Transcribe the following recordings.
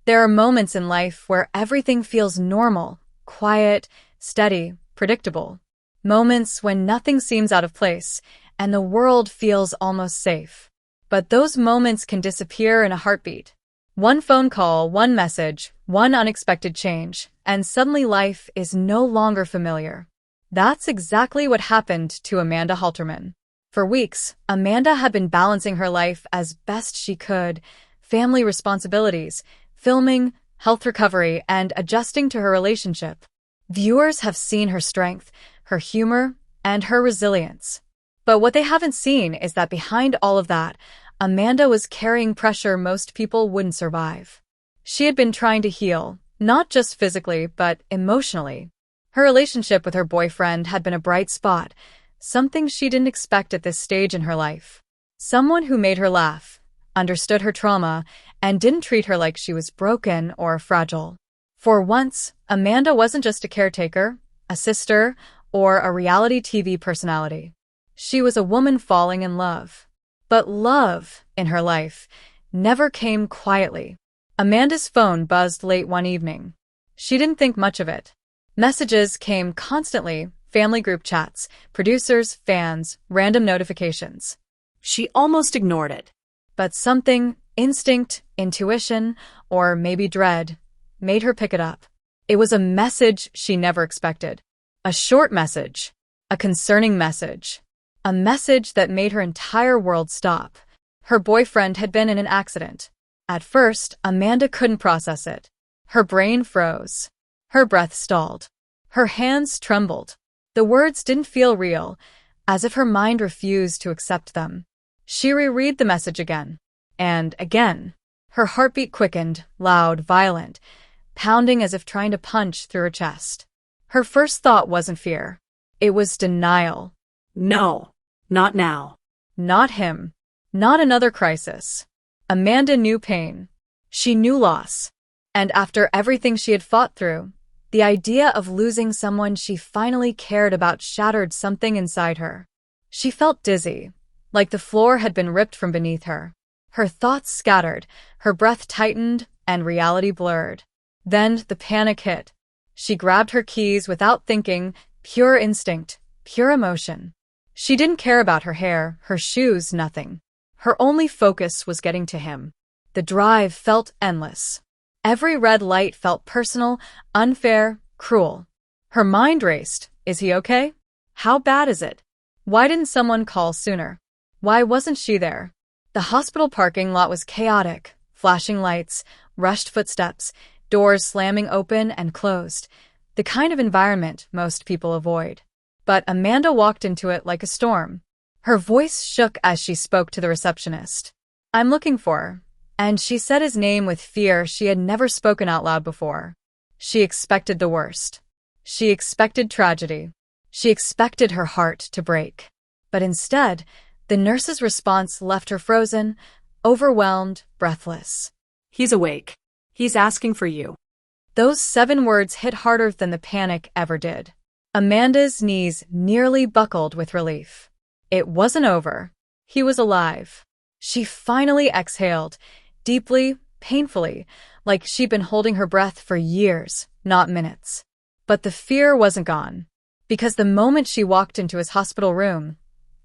There are moments in life where everything feels normal, quiet, steady, predictable. Moments when nothing seems out of place and the world feels almost safe. But those moments can disappear in a heartbeat. One phone call, one message, one unexpected change, and suddenly life is no longer familiar. That's exactly what happened to Amanda Halterman. For weeks, Amanda had been balancing her life as best she could, family responsibilities, filming, health recovery, and adjusting to her relationship. Viewers have seen her strength, her humor, and her resilience. But what they haven't seen is that behind all of that, Amanda was carrying pressure most people wouldn't survive. She had been trying to heal, not just physically, but emotionally. Her relationship with her boyfriend had been a bright spot, something she didn't expect at this stage in her life. Someone who made her laugh, understood her trauma, and didn't treat her like she was broken or fragile. For once, Amanda wasn't just a caretaker, a sister, or a reality TV personality. She was a woman falling in love. But love, in her life, never came quietly. Amanda's phone buzzed late one evening. She didn't think much of it. Messages came constantly, family group chats, producers, fans, random notifications. She almost ignored it. But something, instinct, intuition, or maybe dread, made her pick it up. It was a message she never expected. A short message. A concerning message. A message that made her entire world stop. Her boyfriend had been in an accident. At first, Amanda couldn't process it. Her brain froze. Her breath stalled. Her hands trembled. The words didn't feel real, as if her mind refused to accept them. She reread the message again. And again. Her heartbeat quickened, loud, violent, pounding as if trying to punch through her chest. Her first thought wasn't fear. It was denial. No, not now. Not him. Not another crisis. Amanda knew pain. She knew loss. And after everything she had fought through, the idea of losing someone she finally cared about shattered something inside her. She felt dizzy, like the floor had been ripped from beneath her. Her thoughts scattered, her breath tightened, and reality blurred. Then the panic hit. She grabbed her keys without thinking, pure instinct, pure emotion. She didn't care about her hair, her shoes, nothing. Her only focus was getting to him. The drive felt endless. Every red light felt personal, unfair, cruel. Her mind raced. Is he okay? How bad is it? Why didn't someone call sooner? Why wasn't she there? The hospital parking lot was chaotic. Flashing lights, rushed footsteps, doors slamming open and closed. The kind of environment most people avoid. But Amanda walked into it like a storm. Her voice shook as she spoke to the receptionist. "I'm looking for," and she said his name with fear she had never spoken out loud before. She expected the worst. She expected tragedy. She expected her heart to break. But instead, the nurse's response left her frozen, overwhelmed, breathless. "He's awake. He's asking for you." Those 7 words hit harder than the panic ever did. Amanda's knees nearly buckled with relief. It wasn't over. He was alive. She finally exhaled, deeply, painfully, like she'd been holding her breath for years, not minutes. But the fear wasn't gone. Because the moment she walked into his hospital room,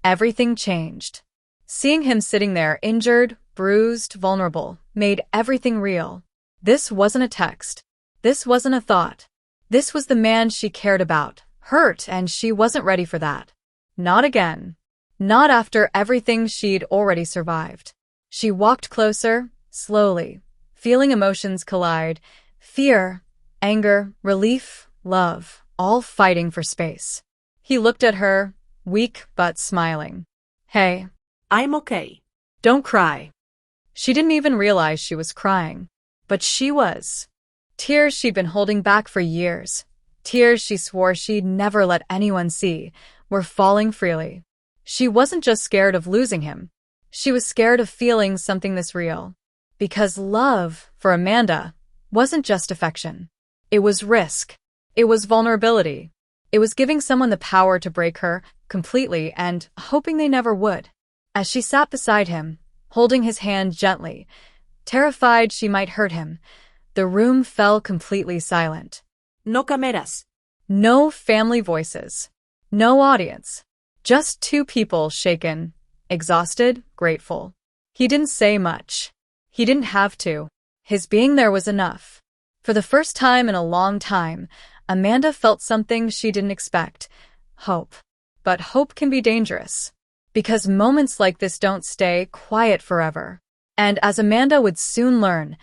everything changed. Seeing him sitting there, injured, bruised, vulnerable, made everything real. This wasn't a text. This wasn't a thought. This was the man she cared about, hurt, and she wasn't ready for that. Not again. Not after everything she'd already survived. She walked closer, slowly, feeling emotions collide. Fear, anger, relief, love, all fighting for space. He looked at her, weak but smiling. "Hey." "I'm okay." "Don't cry." She didn't even realize she was crying. But she was. Tears she'd been holding back for years. Tears she swore she'd never let anyone see, were falling freely. She wasn't just scared of losing him. She was scared of feeling something this real. Because love, for Amanda, wasn't just affection. It was risk. It was vulnerability. It was giving someone the power to break her completely and hoping they never would. As she sat beside him, holding his hand gently, terrified she might hurt him, The room fell completely silent. No cameras. No family voices. No audience. Just two people shaken, exhausted, grateful. He didn't say much. He didn't have to. His being there was enough. For the first time in a long time, Amanda felt something she didn't expect. Hope. But hope can be dangerous. Because moments like this don't stay quiet forever. And as Amanda would soon learn,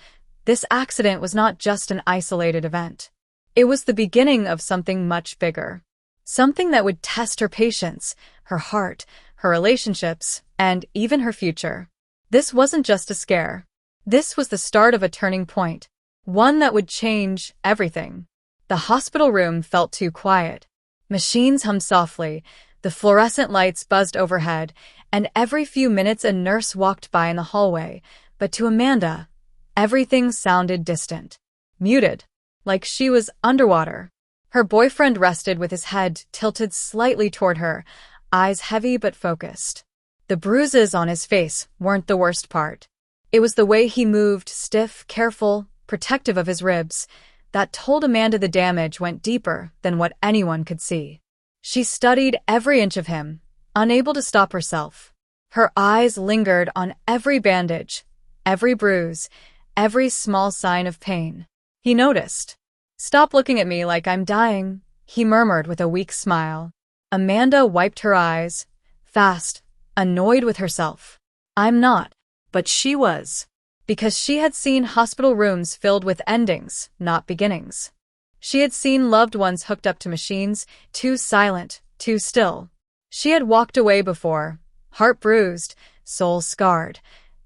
this accident was not just an isolated event. It was the beginning of something much bigger. Something that would test her patience, her heart, her relationships, and even her future. This wasn't just a scare. This was the start of a turning point. One that would change everything. The hospital room felt too quiet. Machines hummed softly, the fluorescent lights buzzed overhead, and every few minutes a nurse walked by in the hallway. But to Amanda, everything sounded distant. Muted. Like she was underwater. Her boyfriend rested with his head tilted slightly toward her, eyes heavy but focused. The bruises on his face weren't the worst part. It was the way he moved, stiff, careful, protective of his ribs, that told Amanda the damage went deeper than what anyone could see. She studied every inch of him, unable to stop herself. Her eyes lingered on every bandage, every bruise, every small sign of pain. He noticed. "Stop looking at me like I'm dying," he murmured with a weak smile. Amanda wiped her eyes, fast, annoyed with herself. "I'm not." But she was. Because she had seen hospital rooms filled with endings, not beginnings. She had seen loved ones hooked up to machines, too silent, too still. She had walked away before, heart bruised, soul scarred,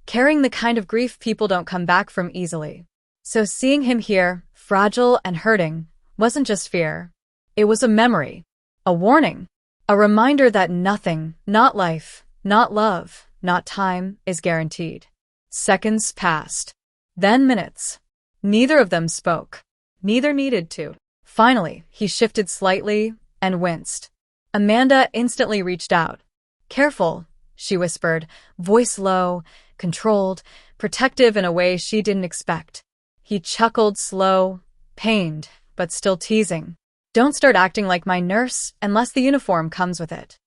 carrying the kind of grief people don't come back from easily. So seeing him here, fragile and hurting, wasn't just fear. It was a memory, a warning, a reminder that nothing, not life, not love, not time, is guaranteed. Seconds passed. Then minutes. Neither of them spoke. Neither needed to. Finally, he shifted slightly and winced. Amanda instantly reached out. "Careful," she whispered, voice low, controlled, protective in a way she didn't expect. He chuckled, slow, pained, but still teasing. "Don't start acting like my nurse unless the uniform comes with it."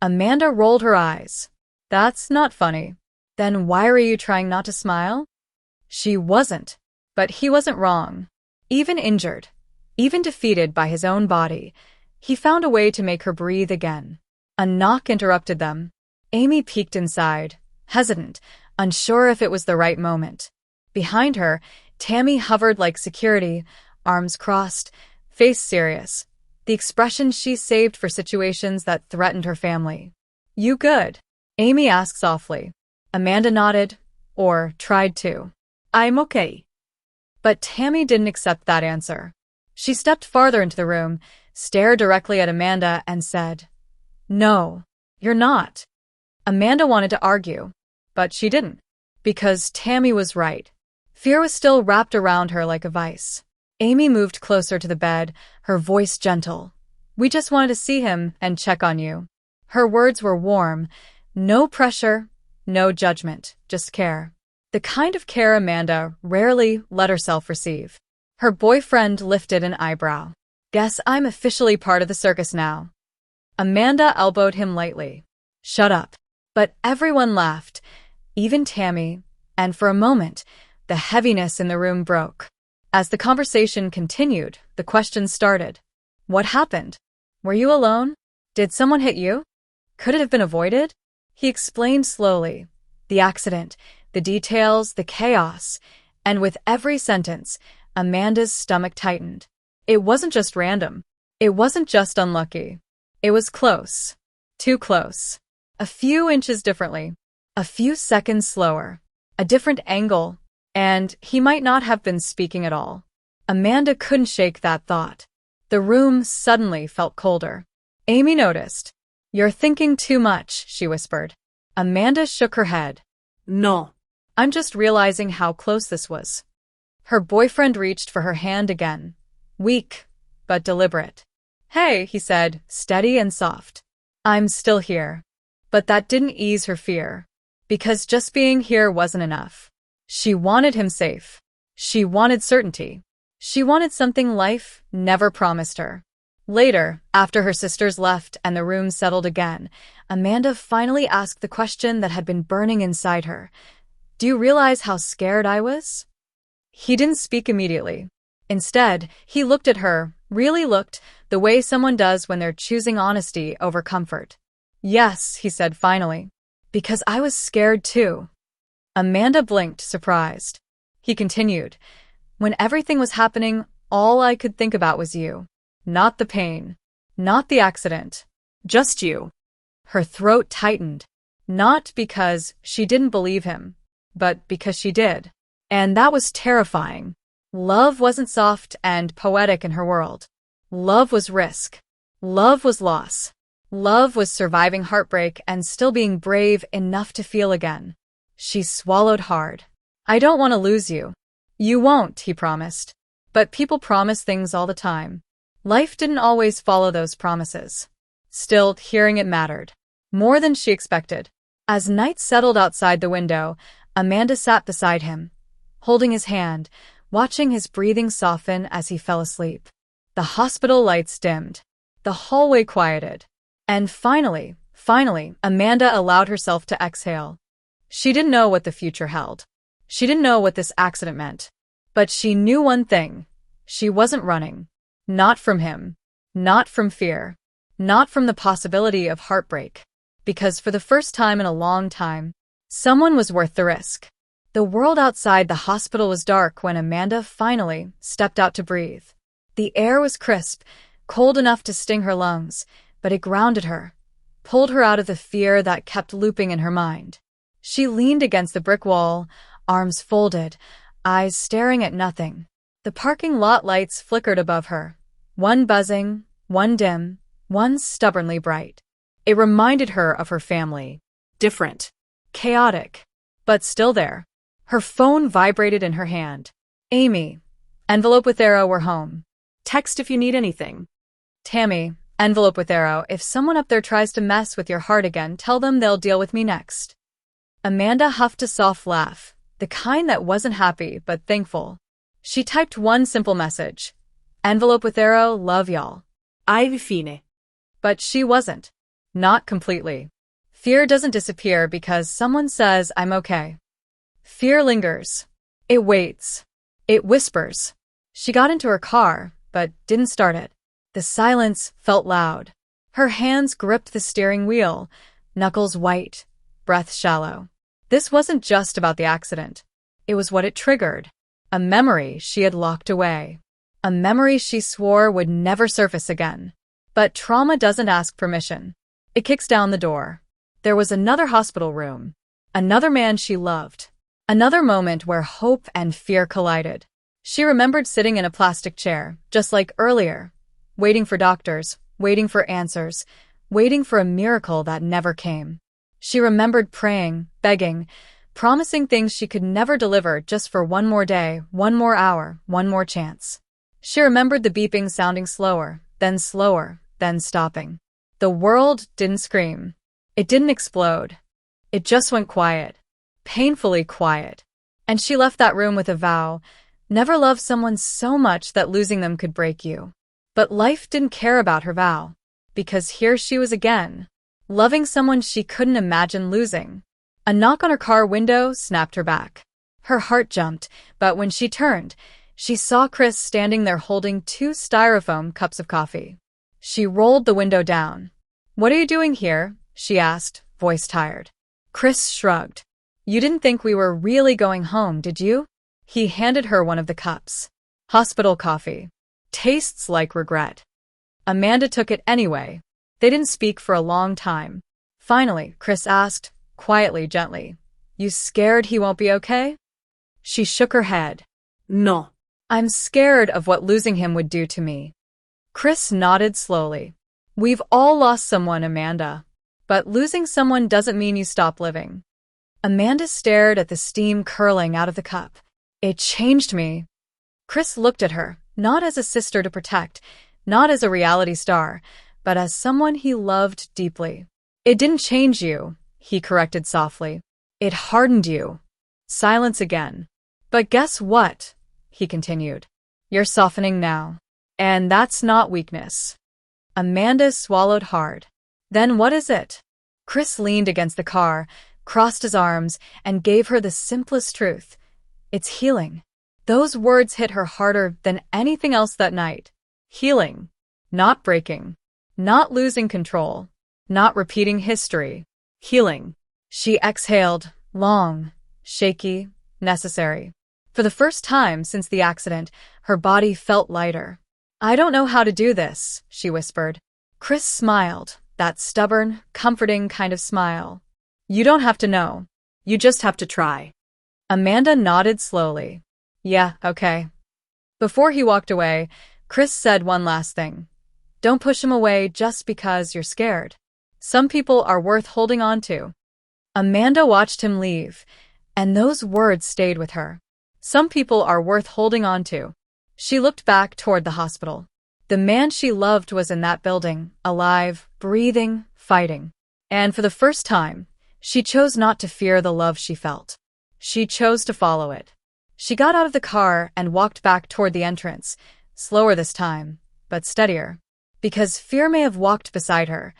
Amanda rolled her eyes. "That's not funny." "Then why are you trying not to smile?" She wasn't. But he wasn't wrong. Even injured, even defeated by his own body, he found a way to make her breathe again. A knock interrupted them. Amy peeked inside, hesitant, unsure if it was the right moment. Behind her, Tammy hovered like security, arms crossed, face serious, the expression she saved for situations that threatened her family. "You good?" Amy asked softly. Amanda nodded, or tried to. "I'm okay." But Tammy didn't accept that answer. She stepped farther into the room, stared directly at Amanda, and said, "No, you're not." Amanda wanted to argue, but she didn't, because Tammy was right. Fear was still wrapped around her like a vice. Amy moved closer to the bed, her voice gentle. "We just wanted to see him and check on you." Her words were warm, no pressure, no judgment, just care. The kind of care Amanda rarely let herself receive. Her boyfriend lifted an eyebrow. "Guess I'm officially part of the circus now." Amanda elbowed him lightly. "Shut up." But everyone laughed, even Tammy, and for a moment, the heaviness in the room broke. As the conversation continued, the questions started. "What happened? Were you alone? Did someone hit you? Could it have been avoided?" He explained slowly. The accident, the details, the chaos, and with every sentence, Amanda's stomach tightened. It wasn't just random. It wasn't just unlucky. It was close. Too close. A few inches differently. A few seconds slower. A different angle. And he might not have been speaking at all. Amanda couldn't shake that thought. The room suddenly felt colder. Amy noticed. "You're thinking too much," she whispered. Amanda shook her head. No. "I'm just realizing how close this was." Her boyfriend reached for her hand again. Weak, but deliberate. "Hey," he said, steady and soft. "I'm still here." But that didn't ease her fear. Because just being here wasn't enough. She wanted him safe. She wanted certainty. She wanted something life never promised her. Later, after her sisters left and the room settled again, Amanda finally asked the question that had been burning inside her. "Do you realize how scared I was?" He didn't speak immediately. Instead, he looked at her, really looked, the way someone does when they're choosing honesty over comfort. "Yes," he said finally, "because I was scared too." Amanda blinked, surprised. He continued, "When everything was happening, all I could think about was you. Not the pain. Not the accident. Just you." Her throat tightened. Not because she didn't believe him, but because she did. And that was terrifying. Love wasn't soft and poetic in her world. Love was risk. Love was loss. Love was surviving heartbreak and still being brave enough to feel again. She swallowed hard. "I don't want to lose you." "You won't," he promised. But people promise things all the time. Life didn't always follow those promises. Still, hearing it mattered. More than she expected. As night settled outside the window, Amanda sat beside him, holding his hand, watching his breathing soften as he fell asleep. The hospital lights dimmed. The hallway quieted. And finally, Amanda allowed herself to exhale. She didn't know what the future held. She didn't know what this accident meant. But she knew one thing. She wasn't running. Not from him. Not from fear. Not from the possibility of heartbreak. Because for the first time in a long time, someone was worth the risk. The world outside the hospital was dark when Amanda finally stepped out to breathe. The air was crisp, cold enough to sting her lungs, but it grounded her, pulled her out of the fear that kept looping in her mind. She leaned against the brick wall, arms folded, eyes staring at nothing. The parking lot lights flickered above her, one buzzing, one dim, one stubbornly bright. It reminded her of her family. Different. Chaotic. But still there. Her phone vibrated in her hand. "Amy. Envelope with arrow, we're home. Text if you need anything." "Tammy. Envelope with arrow, if someone up there tries to mess with your heart again, tell them they'll deal with me next." Amanda huffed a soft laugh, the kind that wasn't happy but thankful. She typed one simple message. "Envelope with arrow, love y'all. Ai fine." But she wasn't. Not completely. Fear doesn't disappear because someone says, "I'm okay." Fear lingers. It waits. It whispers. She got into her car, but didn't start it. The silence felt loud. Her hands gripped the steering wheel, knuckles white, breath shallow. This wasn't just about the accident. It was what it triggered. A memory she had locked away. A memory she swore would never surface again. But trauma doesn't ask permission. It kicks down the door. There was another hospital room. Another man she loved. Another moment where hope and fear collided. She remembered sitting in a plastic chair, just like earlier, waiting for doctors, waiting for answers, waiting for a miracle that never came. She remembered praying, begging, promising things she could never deliver just for one more day, one more hour, one more chance. She remembered the beeping sounding slower, then stopping. The world didn't scream. It didn't explode. It just went quiet. Painfully quiet. And she left that room with a vow, never love someone so much that losing them could break you. But life didn't care about her vow. Because here she was again, loving someone she couldn't imagine losing. A knock on her car window snapped her back. Her heart jumped, but when she turned, she saw Chris standing there holding 2 styrofoam cups of coffee. She rolled the window down. "What are you doing here?" she asked, voice tired. Chris shrugged. "You didn't think we were really going home, did you?" He handed her one of the cups. Hospital coffee. Tastes like regret. Amanda took it anyway. They didn't speak for a long time. Finally, Chris asked, quietly, gently, "You scared he won't be okay?" She shook her head. No. "I'm scared of what losing him would do to me." Chris nodded slowly. "We've all lost someone, Amanda. But losing someone doesn't mean you stop living." Amanda stared at the steam curling out of the cup. "It changed me." Chris looked at her, not as a sister to protect, not as a reality star, but as someone he loved deeply. "It didn't change you," he corrected softly. "It hardened you." Silence again. "But guess what?" he continued. You're softening now. And that's not weakness. Amanda swallowed hard. Then what is it? Chris leaned against the car, crossed his arms, and gave her the simplest truth. It's healing. Those words hit her harder than anything else that night. Healing. Not breaking. Not losing control. Not repeating history. Healing. She exhaled, long, shaky, necessary. For the first time since the accident, her body felt lighter. I don't know how to do this, she whispered. Chris smiled, that stubborn, comforting kind of smile. You don't have to know. You just have to try. Amanda nodded slowly. Yeah, okay. Before he walked away, Chris said one last thing. Don't push him away just because you're scared. Some people are worth holding on to. Amanda watched him leave, and those words stayed with her. Some people are worth holding on to. She looked back toward the hospital. The man she loved was in that building, alive, breathing, fighting. And for the first time, she chose not to fear the love she felt. She chose to follow it. She got out of the car and walked back toward the entrance, slower this time, but steadier. Because fear may have walked beside her,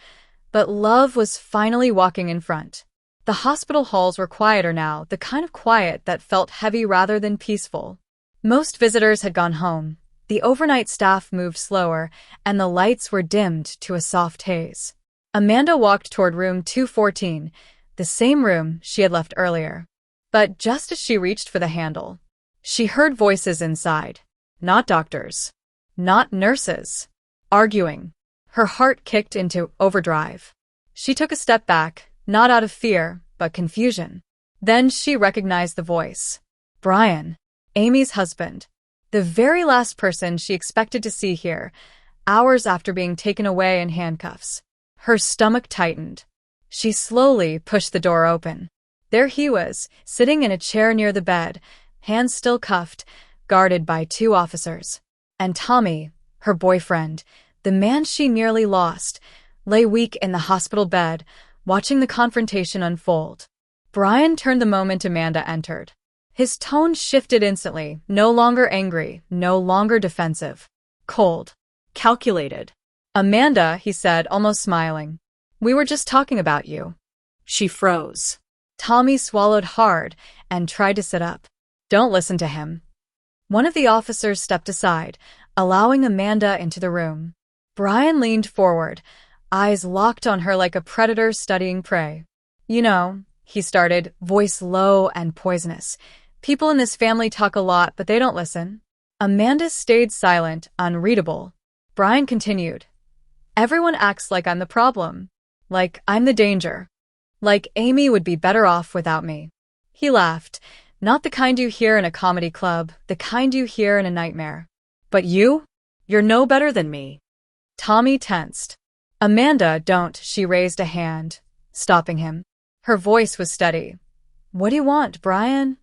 but love was finally walking in front. The hospital halls were quieter now, the kind of quiet that felt heavy rather than peaceful. Most visitors had gone home. The overnight staff moved slower, and the lights were dimmed to a soft haze. Amanda walked toward room 214, the same room she had left earlier. But just as she reached for the handle, she heard voices inside. Not doctors. Not nurses. Arguing. Her heart kicked into overdrive. She took a step back, not out of fear, but confusion. Then she recognized the voice. Brian, Amy's husband. The very last person she expected to see here, hours after being taken away in handcuffs. Her stomach tightened. She slowly pushed the door open. There he was, sitting in a chair near the bed, hands still cuffed, guarded by 2 officers. And Tommy, her boyfriend, the man she nearly lost, lay weak in the hospital bed, watching the confrontation unfold. Brian turned the moment Amanda entered. His tone shifted instantly, no longer angry, no longer defensive. Cold. Calculated. Amanda, he said, almost smiling. We were just talking about you. She froze. Tommy swallowed hard and tried to sit up. Don't listen to him. One of the officers stepped aside, allowing Amanda into the room. Brian leaned forward, eyes locked on her like a predator studying prey. You know, he started, voice low and poisonous. People in this family talk a lot, but they don't listen. Amanda stayed silent, unreadable. Brian continued. Everyone acts like I'm the problem. Like I'm the danger. Like Amy would be better off without me. He laughed. Not the kind you hear in a comedy club, the kind you hear in a nightmare. But you? You're no better than me. Tommy tensed. Amanda, don't, she raised a hand, stopping him. Her voice was steady. What do you want, Brian?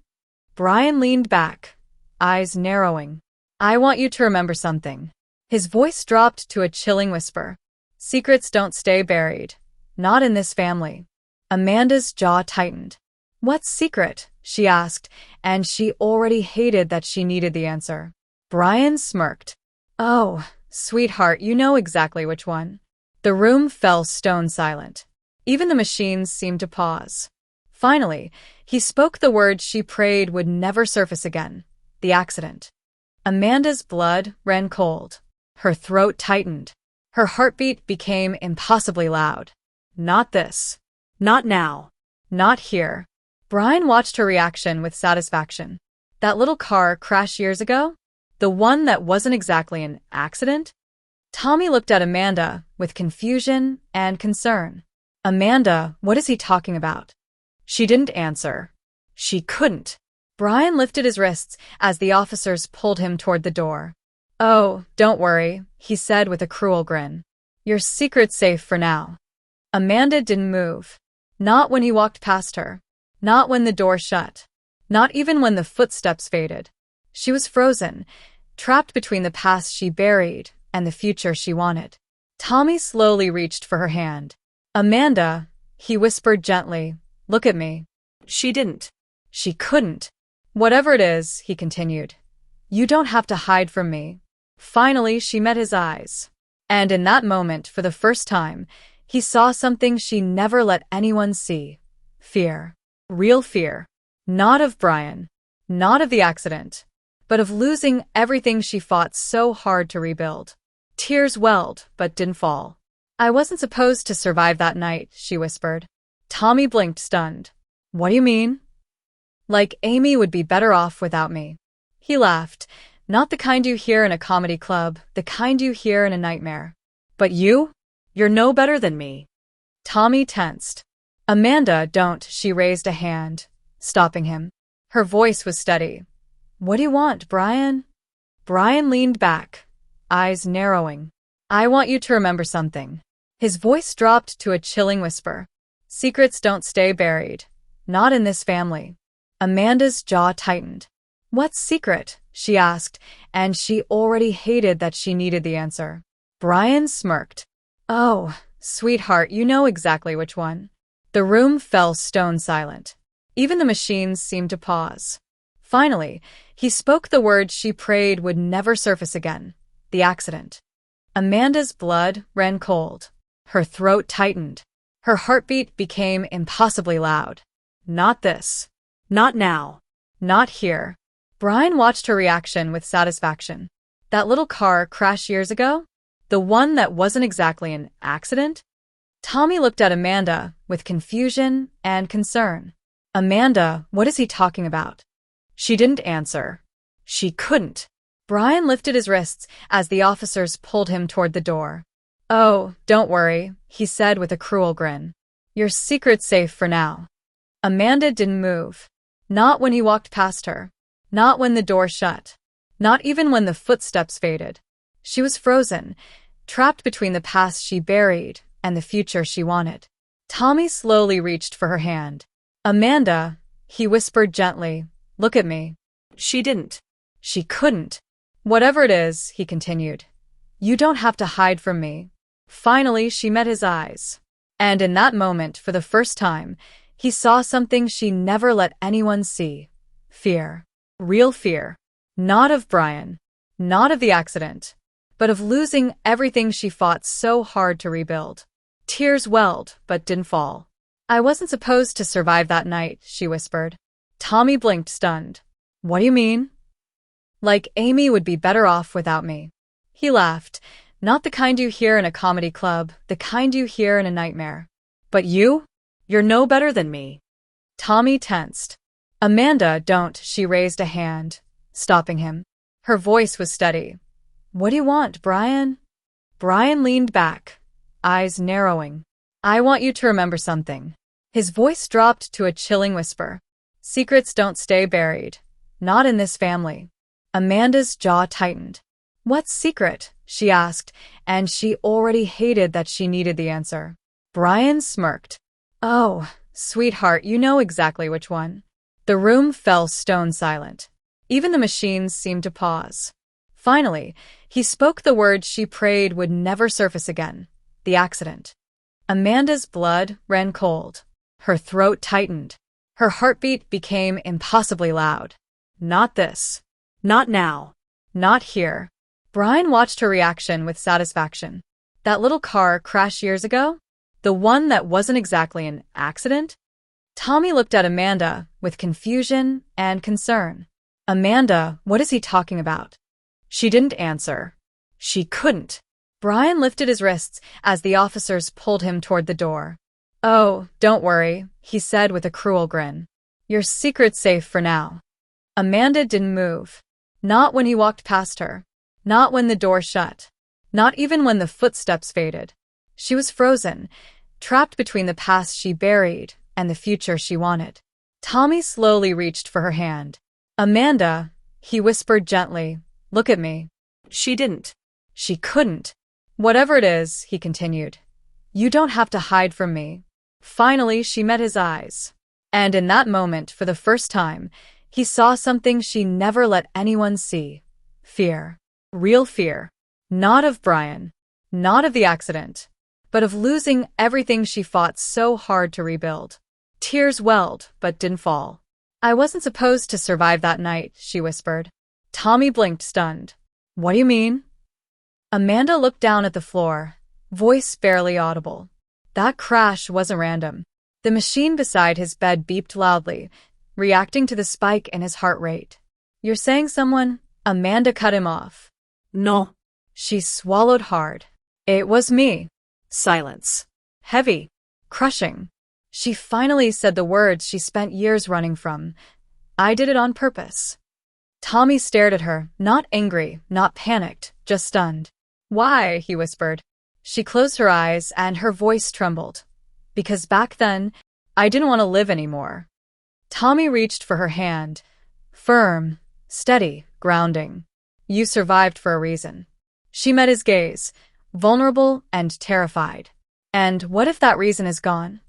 Brian leaned back, eyes narrowing. I want you to remember something. His voice dropped to a chilling whisper. Secrets don't stay buried. Not in this family. Amanda's jaw tightened. What secret? She asked, and she already hated that she needed the answer. Brian smirked. Oh, sweetheart, you know exactly which one. The room fell stone silent. Even the machines seemed to pause. Finally, he spoke the words she prayed would never surface again. The accident. Amanda's blood ran cold. Her throat tightened. Her heartbeat became impossibly loud. Not this. Not now. Not here. Brian watched her reaction with satisfaction. That little car crash years ago? The one that wasn't exactly an accident? Tommy looked at Amanda with confusion and concern. Amanda, what is he talking about? She didn't answer. She couldn't. Brian lifted his wrists as the officers pulled him toward the door. Oh, don't worry, he said with a cruel grin. Your secret's safe for now. Amanda didn't move. Not when he walked past her. Not when the door shut. Not even when the footsteps faded. She was frozen, trapped between the past she buried and the future she wanted. Tommy slowly reached for her hand. Amanda, he whispered gently, look at me. She didn't. She couldn't. Whatever it is, he continued, You don't have to hide from me. Finally, she met his eyes. And in that moment, for the first time, he saw something she never let anyone see. Fear. Real fear. Not of Brian. Not of the accident. But of losing everything she fought so hard to rebuild. Tears welled, but didn't fall. I wasn't supposed to survive that night, she whispered. Tommy blinked, stunned. What do you mean? Like Amy would be better off without me. He laughed. Not the kind you hear in a comedy club, the kind you hear in a nightmare. But you? You're no better than me. Tommy tensed. Amanda, don't, she raised a hand, stopping him. Her voice was steady. What do you want, Brian? Brian leaned back, eyes narrowing. I want you to remember something. His voice dropped to a chilling whisper. Secrets don't stay buried. Not in this family. Amanda's jaw tightened. What secret? She asked, and she already hated that she needed the answer. Brian smirked. Oh, sweetheart, you know exactly which one. The room fell stone silent. Even the machines seemed to pause. Finally, he spoke the words she prayed would never surface again. The accident. Amanda's blood ran cold. Her throat tightened. Her heartbeat became impossibly loud. Not this. Not now. Not here. Brian watched her reaction with satisfaction. That little car crash years ago? The one that wasn't exactly an accident? Tommy looked at Amanda with confusion and concern. Amanda, what is he talking about? She didn't answer. She couldn't. Brian lifted his wrists as the officers pulled him toward the door. Oh, don't worry, he said with a cruel grin. Your secret's safe for now. Amanda didn't move. Not when he walked past her. Not when the door shut. Not even when the footsteps faded. She was frozen, trapped between the past she buried and the future she wanted. Tommy slowly reached for her hand. Amanda, he whispered gently, look at me. She didn't. She couldn't. Whatever it is, he continued. You don't have to hide from me. Finally, she met his eyes. And in that moment, for the first time, he saw something she never let anyone see. Fear. Real fear. Not of Brian. Not of the accident. But of losing everything she fought so hard to rebuild. Tears welled, but didn't fall. I wasn't supposed to survive that night, she whispered. Tommy blinked, stunned. What do you mean? Like Amy would be better off without me. He laughed. Not the kind you hear in a comedy club, the kind you hear in a nightmare. But you? You're no better than me. Tommy tensed. Amanda, don't, she raised a hand, stopping him. Her voice was steady. What do you want, Brian? Brian leaned back, eyes narrowing. I want you to remember something. His voice dropped to a chilling whisper. Secrets don't stay buried. Not in this family. Amanda's jaw tightened. What secret? She asked, and she already hated that she needed the answer. Brian smirked. Oh, sweetheart, you know exactly which one. The room fell stone silent. Even the machines seemed to pause. Finally, he spoke the words she prayed would never surface again. The accident. Amanda's blood ran cold. Her throat tightened. Her heartbeat became impossibly loud. Not this. Not now. Not here. Brian watched her reaction with satisfaction. That little car crash years ago? The one that wasn't exactly an accident? Tommy looked at Amanda with confusion and concern. Amanda, what is he talking about? She didn't answer. She couldn't. Brian lifted his wrists as the officers pulled him toward the door. Oh, don't worry, he said with a cruel grin. Your secret's safe for now. Amanda didn't move. Not when he walked past her. Not when the door shut. Not even when the footsteps faded. She was frozen, trapped between the past she buried and the future she wanted. Tommy slowly reached for her hand. Amanda, he whispered gently, look at me. She didn't. She couldn't. Whatever it is, he continued. You don't have to hide from me. Finally, she met his eyes. And in that moment, for the first time, he saw something she never let anyone see. Fear. Real fear. Not of Brian. Not of the accident. But of losing everything she fought so hard to rebuild. Tears welled, but didn't fall. I wasn't supposed to survive that night, she whispered. Tommy blinked, stunned. What do you mean? Amanda looked down at the floor, voice barely audible. That crash wasn't random. The machine beside his bed beeped loudly, reacting to the spike in his heart rate. You're saying someone? Amanda cut him off. No. She swallowed hard. It was me. Silence. Heavy. Crushing. She finally said the words she spent years running from. I did it on purpose. Tommy stared at her, not angry, not panicked, just stunned. Why? He whispered. She closed her eyes and her voice trembled. Because back then, I didn't want to live anymore. Tommy reached for her hand. Firm, steady, grounding. You survived for a reason. She met his gaze, vulnerable and terrified. And what if that reason is gone?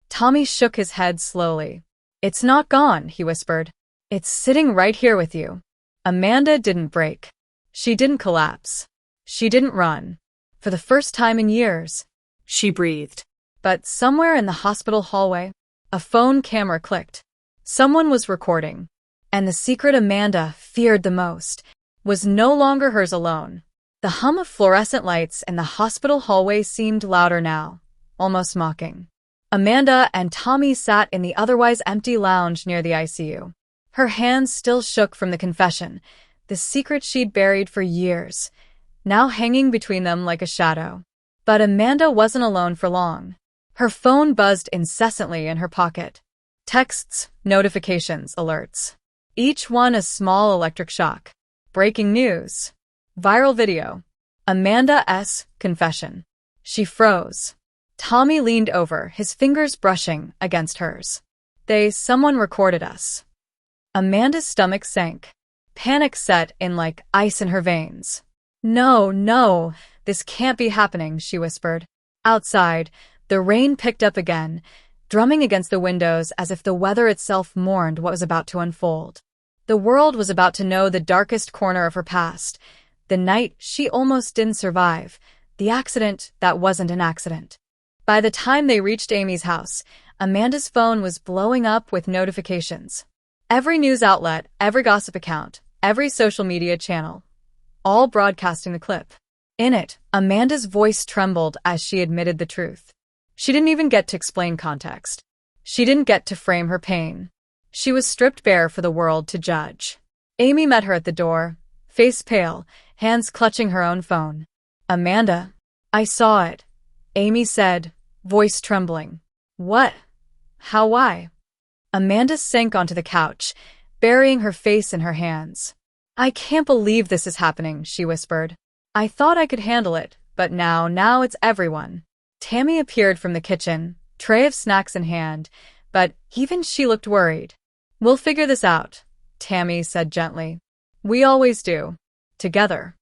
Tommy shook his head slowly. It's not gone, he whispered. It's sitting right here with you. Amanda didn't break. She didn't collapse. She didn't run. For the first time in years. She breathed. But somewhere in the hospital hallway, a phone camera clicked. Someone was recording. And the secret Amanda feared the most was no longer hers alone. The hum of fluorescent lights in the hospital hallway seemed louder now, almost mocking. Amanda and Tommy sat in the otherwise empty lounge near the ICU. Her hands still shook from the confession, the secret she'd buried for years, now hanging between them like a shadow. But Amanda wasn't alone for long. Her phone buzzed incessantly in her pocket. Texts, notifications, alerts. Each one a small electric shock. Breaking news. Viral video. Amanda's confession. She froze. Tommy leaned over, his fingers brushing against hers. Someone recorded us. Amanda's stomach sank. Panic set in like ice in her veins. No, this can't be happening, she whispered. Outside, the rain picked up again, drumming against the windows as if the weather itself mourned what was about to unfold. The world was about to know the darkest corner of her past, the night she almost didn't survive, the accident that wasn't an accident. By the time they reached Amy's house, Amanda's phone was blowing up with notifications. Every news outlet, every gossip account, every social media channel, all broadcasting the clip. In it, Amanda's voice trembled as she admitted the truth. She didn't even get to explain context. She didn't get to frame her pain. She was stripped bare for the world to judge. Amy met her at the door, face pale, hands clutching her own phone. Amanda, I saw it, Amy said, voice trembling. What? How? Why? Amanda sank onto the couch, burying her face in her hands. I can't believe this is happening, she whispered. I thought I could handle it, but now it's everyone. Tammy appeared from the kitchen, tray of snacks in hand, but even she looked worried. We'll figure this out, Tammy said gently. We always do. Together.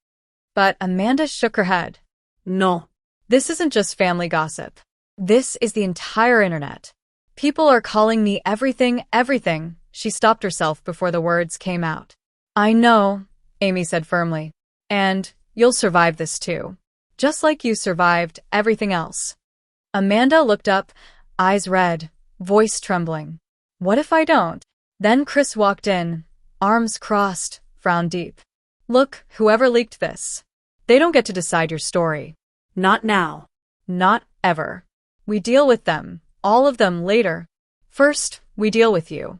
But Amanda shook her head. No. This isn't just family gossip. This is the entire internet. People are calling me everything. She stopped herself before the words came out. I know, Amy said firmly. And you'll survive this too. Just like you survived everything else. Amanda looked up, eyes red, voice trembling. What if I don't? Then Chris walked in, arms crossed, frown deep. Look, whoever leaked this. They don't get to decide your story. Not now. Not ever. We deal with them, all of them, later. First, we deal with you.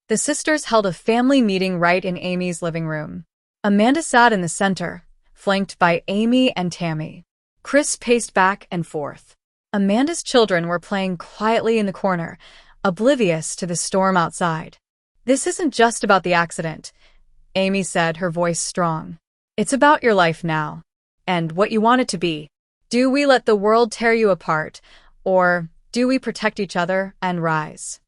The sisters held a family meeting right in Amy's living room. Amanda sat in the center, flanked by Amy and Tammy. Chris paced back and forth. Amanda's children were playing quietly in the corner, oblivious to the storm outside. This isn't just about the accident, Amy said, her voice strong. It's about your life now, and what you want it to be. Do we let the world tear you apart, or do we protect each other and rise?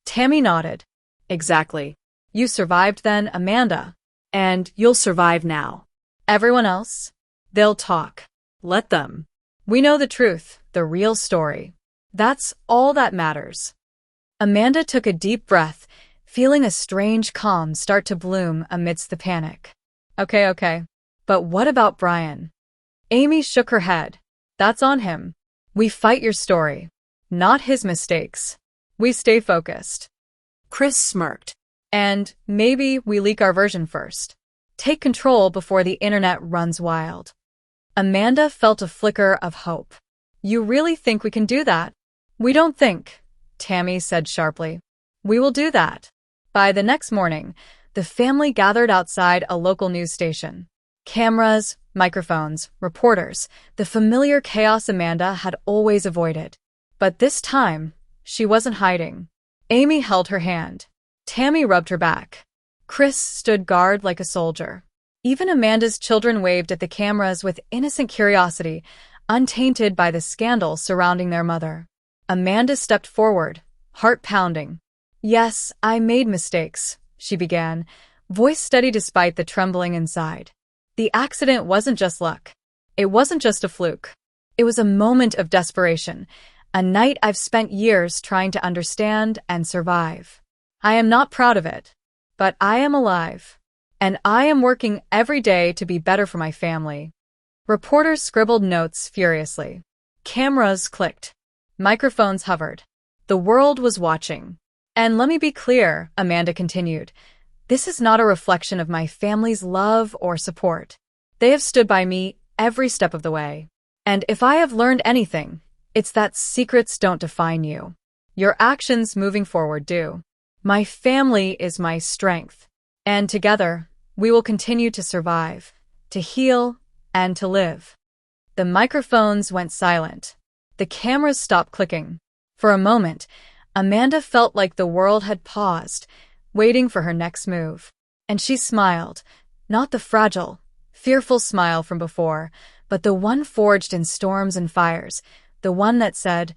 Tammy nodded. Exactly. You survived then, Amanda. And you'll survive now. Everyone else? They'll talk. Let them. We know the truth, the real story. That's all that matters. Amanda took a deep breath, feeling a strange calm start to bloom amidst the panic. Okay. But what about Brian? Amy shook her head. That's on him. We fight your story, not his mistakes. We stay focused. Chris smirked. And maybe we leak our version first. Take control before the internet runs wild. Amanda felt a flicker of hope. You really think we can do that? We don't think, Tammy said sharply. We will do that. By the next morning, the family gathered outside a local news station. Cameras, microphones, reporters, the familiar chaos Amanda had always avoided. But this time, she wasn't hiding. Amy held her hand. Tammy rubbed her back. Chris stood guard like a soldier. Even Amanda's children waved at the cameras with innocent curiosity, untainted by the scandal surrounding their mother. Amanda stepped forward, heart pounding. Yes, I made mistakes, she began, voice steady despite the trembling inside. The accident wasn't just luck. It wasn't just a fluke. It was a moment of desperation, a night I've spent years trying to understand and survive. I am not proud of it, but I am alive, and I am working every day to be better for my family. Reporters scribbled notes furiously. Cameras clicked. Microphones hovered. The world was watching. And let me be clear, Amanda continued, this is not a reflection of my family's love or support. They have stood by me every step of the way. And if I have learned anything, it's that secrets don't define you. Your actions moving forward do. My family is my strength. And together, we will continue to survive, to heal, and to live. The microphones went silent. The cameras stopped clicking. For a moment, Amanda felt like the world had paused, waiting for her next move. And she smiled, not the fragile, fearful smile from before, but the one forged in storms and fires, the one that said,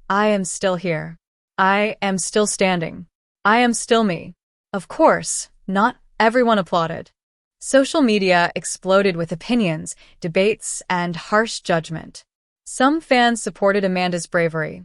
I am still here. I am still standing. I am still me. Of course, not everyone applauded. Social media exploded with opinions, debates, and harsh judgment. Some fans supported Amanda's bravery.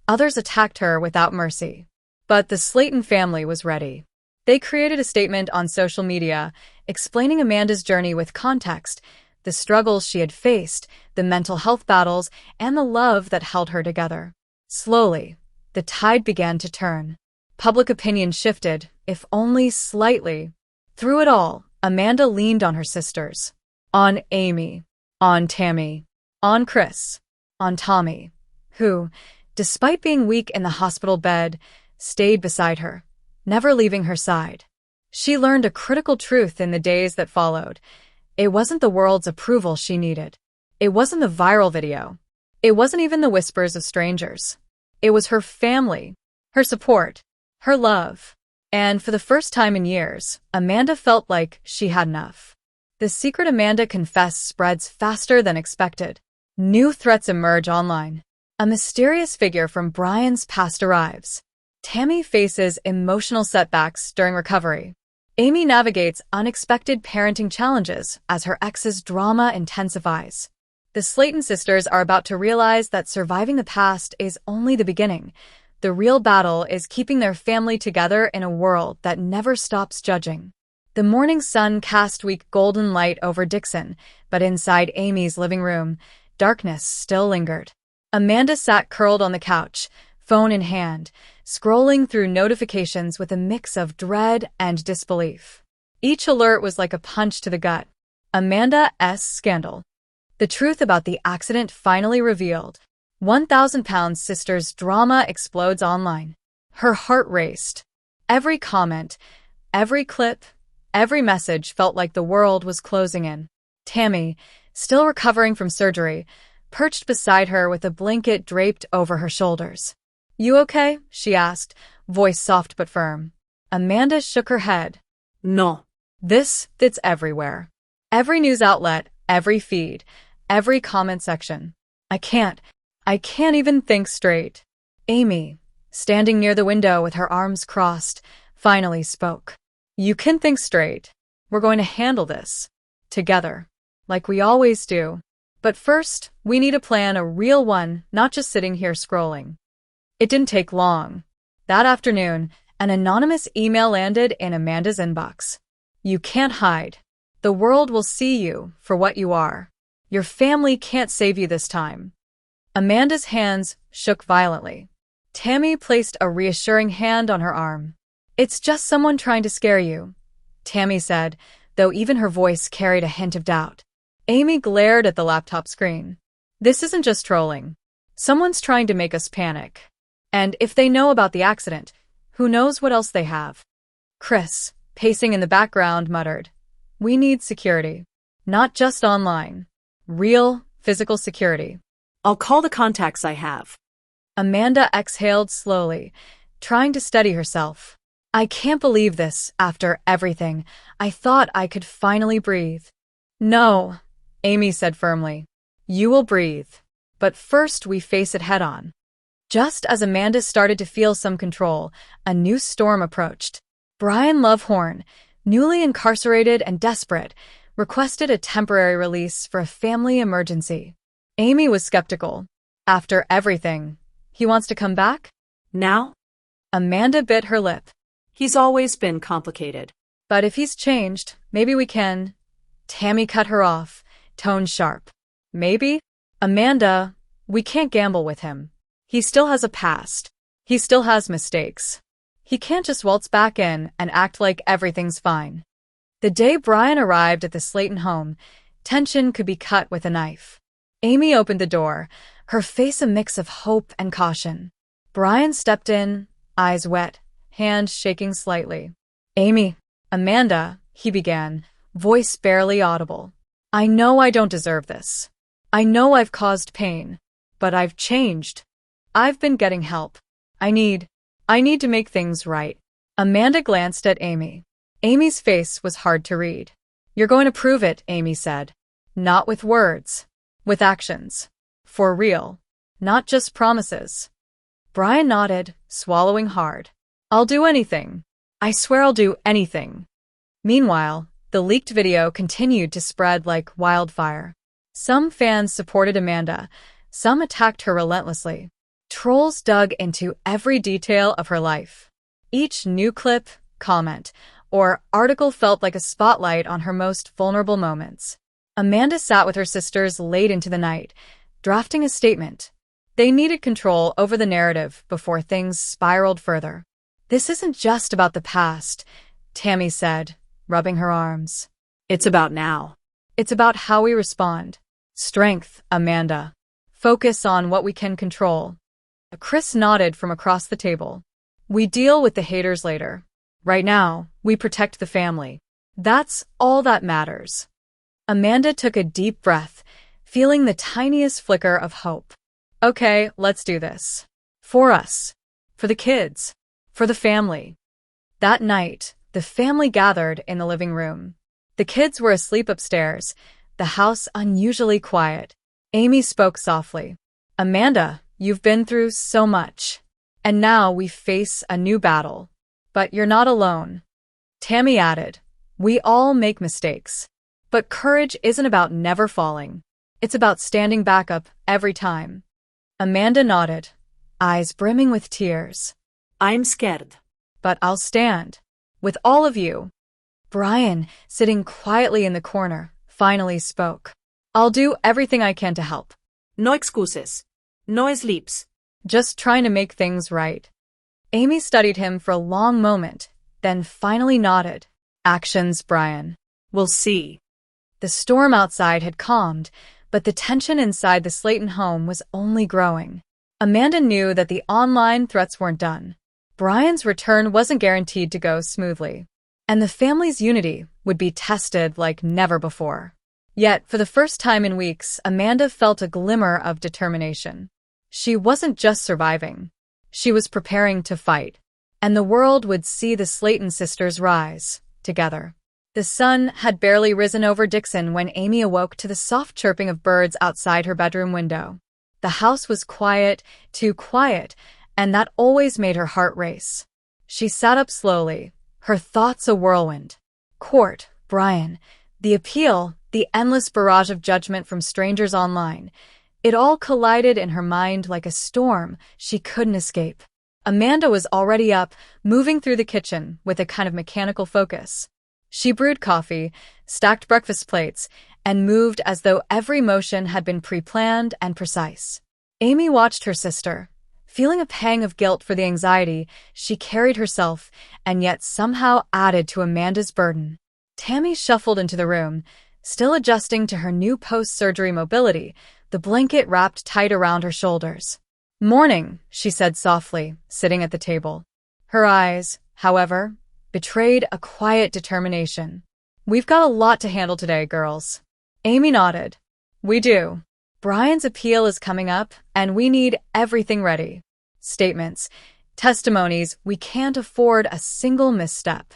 Others attacked her without mercy. But the Slayton family was ready. They created a statement on social media, explaining Amanda's journey with context, the struggles she had faced, the mental health battles, and the love that held her together. Slowly, the tide began to turn. Public opinion shifted, if only slightly. Through it all, Amanda leaned on her sisters. On Amy. On Tammy. On Chris. On Tommy. Who, despite being weak in the hospital bed, stayed beside her, never leaving her side. She learned a critical truth in the days that followed. It wasn't the world's approval she needed. It wasn't the viral video. It wasn't even the whispers of strangers. It was her family, her support, her love. And for the first time in years, Amanda felt like she had enough. The secret Amanda confessed spreads faster than expected. New threats emerge online. A mysterious figure from Brian's past arrives. Tammy faces emotional setbacks during recovery. Amy navigates unexpected parenting challenges as her ex's drama intensifies. The Slayton sisters are about to realize that surviving the past is only the beginning. The real battle is keeping their family together in a world that never stops judging. The morning sun cast weak golden light over Dixon, but inside Amy's living room, darkness still lingered. Amanda sat curled on the couch, phone in hand, scrolling through notifications with a mix of dread and disbelief. Each alert was like a punch to the gut. Amanda's scandal. The truth about the accident finally revealed. 1,000-pound sister's drama explodes online. Her heart raced. Every comment, every clip, every message felt like the world was closing in. Tammy, still recovering from surgery, perched beside her with a blanket draped over her shoulders. You okay? She asked, voice soft but firm. Amanda shook her head. No. It's everywhere. Every news outlet, every feed, every comment section. I can't even think straight. Amy, standing near the window with her arms crossed, finally spoke. You can think straight. We're going to handle this. Together. Like we always do. But first, we need a plan, a real one, not just sitting here scrolling. It didn't take long. That afternoon, an anonymous email landed in Amanda's inbox. You can't hide. The world will see you for what you are. Your family can't save you this time. Amanda's hands shook violently. Tammy placed a reassuring hand on her arm. It's just someone trying to scare you, Tammy said, though even her voice carried a hint of doubt. Amy glared at the laptop screen. This isn't just trolling. Someone's trying to make us panic. And if they know about the accident, who knows what else they have? Chris, pacing in the background, muttered, "We need security. Not just online. Real, physical security." I'll call the contacts I have. Amanda exhaled slowly, trying to steady herself. "I can't believe this, after everything. I thought I could finally breathe." "No," Amy said firmly. "You will breathe. But first we face it head-on." Just as Amanda started to feel some control, a new storm approached. Brian Lovehorn, newly incarcerated and desperate, requested a temporary release for a family emergency. Amy was skeptical. After everything, he wants to come back? Now? Amanda bit her lip. He's always been complicated. But if he's changed, maybe we can. Tammy cut her off, tone sharp. Maybe? Amanda, we can't gamble with him. He still has a past. He still has mistakes. He can't just waltz back in and act like everything's fine. The day Brian arrived at the Slayton home, tension could be cut with a knife. Amy opened the door, her face a mix of hope and caution. Brian stepped in, eyes wet, hand shaking slightly. Amanda, he began, voice barely audible. "I know I don't deserve this. I know I've caused pain, but I've changed. I've been getting help. I need to make things right." Amanda glanced at Amy. Amy's face was hard to read. "You're going to prove it," Amy said. "Not with words. With actions. For real. Not just promises." Brian nodded, swallowing hard. "I'll do anything. I swear I'll do anything." Meanwhile, the leaked video continued to spread like wildfire. Some fans supported Amanda, some attacked her relentlessly. Trolls dug into every detail of her life. Each new clip, comment, or article felt like a spotlight on her most vulnerable moments. Amanda sat with her sisters late into the night, drafting a statement. They needed control over the narrative before things spiraled further. "This isn't just about the past," Tammy said, rubbing her arms. It's about now. "It's about how we respond. Strength, Amanda. Focus on what we can control." Chris nodded from across the table. "We deal with the haters later. Right now, we protect the family. That's all that matters." Amanda took a deep breath, feeling the tiniest flicker of hope. "Okay, let's do this. For us. For the kids. For the family." That night, the family gathered in the living room. The kids were asleep upstairs, the house unusually quiet. Amy spoke softly. "Amanda, you've been through so much. And now we face a new battle. But you're not alone." Tammy added, "We all make mistakes. But courage isn't about never falling. It's about standing back up every time." Amanda nodded, eyes brimming with tears. I'm scared. "But I'll stand. With all of you." Brian, sitting quietly in the corner, finally spoke. "I'll do everything I can to help. No excuses. No sleeps. Just trying to make things right." Amy studied him for a long moment, then finally nodded. "Actions, Brian." We'll see. The storm outside had calmed, but the tension inside the Slayton home was only growing. Amanda knew that the online threats weren't done. Brian's return wasn't guaranteed to go smoothly, and the family's unity would be tested like never before. Yet, for the first time in weeks, Amanda felt a glimmer of determination. She wasn't just surviving. She was preparing to fight, and the world would see the Slayton sisters rise, together. The sun had barely risen over Dixon when Amy awoke to the soft chirping of birds outside her bedroom window. The house was quiet, too quiet, and that always made her heart race. She sat up slowly, her thoughts a whirlwind. Court, Brian, the appeal, the endless barrage of judgment from strangers online. It all collided in her mind like a storm she couldn't escape. Amanda was already up, moving through the kitchen with a kind of mechanical focus. She brewed coffee, stacked breakfast plates, and moved as though every motion had been pre-planned and precise. Amy watched her sister, feeling a pang of guilt for the anxiety she carried herself and yet somehow added to Amanda's burden. Tammy shuffled into the room, still adjusting to her new post-surgery mobility, the blanket wrapped tight around her shoulders. "Morning," she said softly, sitting at the table. Her eyes, however, betrayed a quiet determination. "We've got a lot to handle today, girls." Amy nodded. "We do. Brian's appeal is coming up, and we need everything ready. Statements, testimonies, we can't afford a single misstep."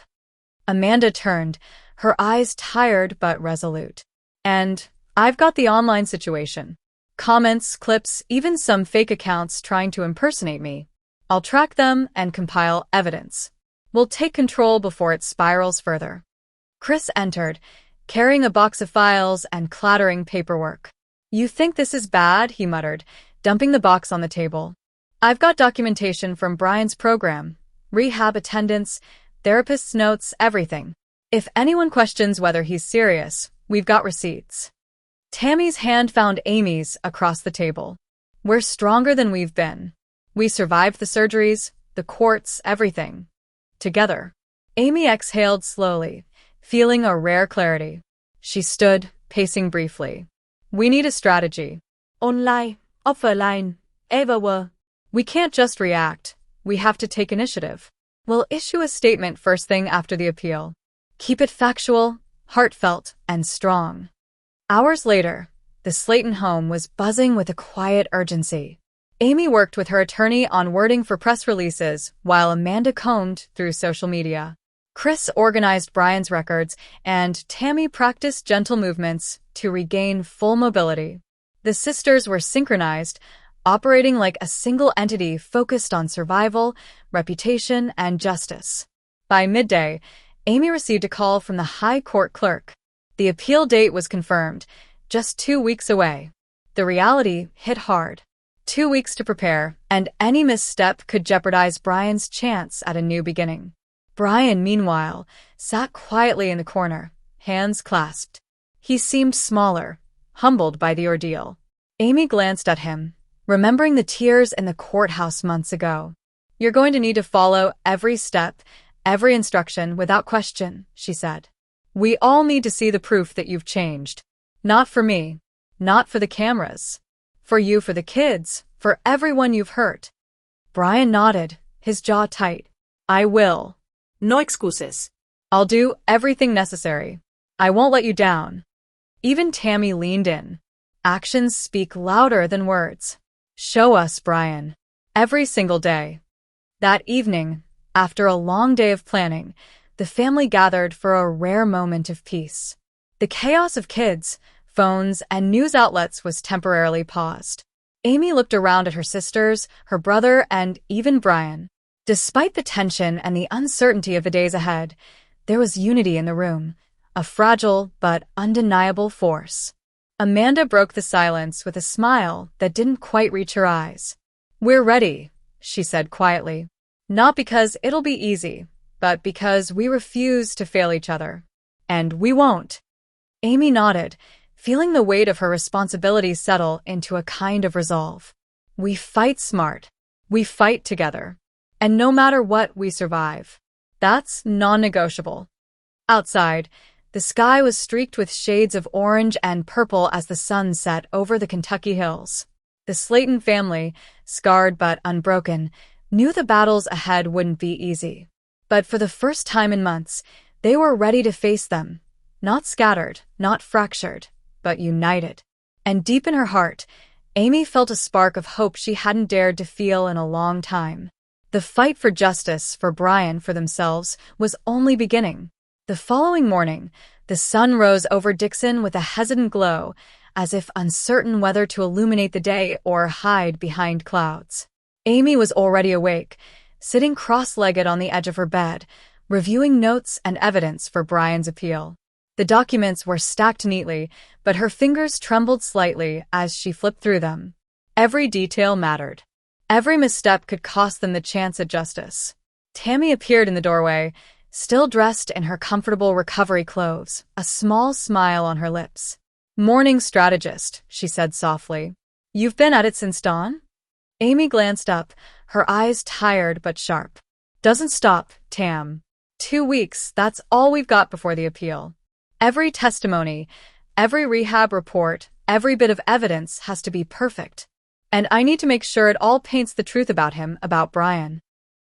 Amanda turned, her eyes tired but resolute. "And I've got the online situation. Comments, clips, even some fake accounts trying to impersonate me. I'll track them and compile evidence. We'll take control before it spirals further." Chris entered, carrying a box of files and clattering paperwork. "You think this is bad?" he muttered, dumping the box on the table. "I've got documentation from Brian's program, rehab attendance, therapist's notes, everything. If anyone questions whether he's serious, we've got receipts." Tammy's hand found Amy's across the table. "We're stronger than we've been. We survived the surgeries, the courts, everything. Together." Amy exhaled slowly, feeling a rare clarity. She stood, pacing briefly. "We need a strategy. Online, offline, everywhere. We can't just react. We have to take initiative. We'll issue a statement first thing after the appeal. Keep it factual, heartfelt, and strong." Hours later, the Slayton home was buzzing with a quiet urgency. Amy worked with her attorney on wording for press releases while Amanda combed through social media. Chris organized Brian's records, and Tammy practiced gentle movements to regain full mobility. The sisters were synchronized, operating like a single entity focused on survival, reputation, and justice. By midday, Amy received a call from the High Court clerk. The appeal date was confirmed, just 2 weeks away. The reality hit hard. 2 weeks to prepare, and any misstep could jeopardize Brian's chance at a new beginning. Brian, meanwhile, sat quietly in the corner, hands clasped. He seemed smaller, humbled by the ordeal. Amy glanced at him, remembering the tears in the courthouse months ago. "You're going to need to follow every step, every instruction without question," she said. "We all need to see the proof that you've changed. Not for me, not for the cameras. For you, for the kids, for everyone you've hurt." Brian nodded, his jaw tight. "I will. No excuses. I'll do everything necessary. I won't let you down." Even Tammy leaned in. "Actions speak louder than words. Show us, Brian. Every single day." That evening, after a long day of planning, the family gathered for a rare moment of peace. The chaos of kids, phones, and news outlets was temporarily paused. Amy looked around at her sisters, her brother, and even Brian. Despite the tension and the uncertainty of the days ahead, there was unity in the room, a fragile but undeniable force. Amanda broke the silence with a smile that didn't quite reach her eyes. "We're ready," she said quietly. "Not because it'll be easy, but because we refuse to fail each other. And we won't." Amy nodded, feeling the weight of her responsibility settle into a kind of resolve. "We fight smart. We fight together. And no matter what, we survive. That's non-negotiable." Outside, the sky was streaked with shades of orange and purple as the sun set over the Kentucky hills. The Slayton family, scarred but unbroken, knew the battles ahead wouldn't be easy. But for the first time in months, they were ready to face them. Not scattered, not fractured, but united. And deep in her heart, Amy felt a spark of hope she hadn't dared to feel in a long time. The fight for justice, for Brian, for themselves, was only beginning. The following morning, the sun rose over Dixon with a hesitant glow, as if uncertain whether to illuminate the day or hide behind clouds. Amy was already awake, sitting cross-legged on the edge of her bed, reviewing notes and evidence for Brian's appeal. The documents were stacked neatly, but her fingers trembled slightly as she flipped through them. Every detail mattered. Every misstep could cost them the chance at justice. Tammy appeared in the doorway, still dressed in her comfortable recovery clothes, a small smile on her lips. "Morning strategist," she said softly. "You've been at it since dawn?" Amy glanced up, her eyes tired but sharp. "Doesn't stop, Tam. 2 weeks, that's all we've got before the appeal. Every testimony, every rehab report, every bit of evidence has to be perfect. And I need to make sure it all paints the truth about him, about Brian.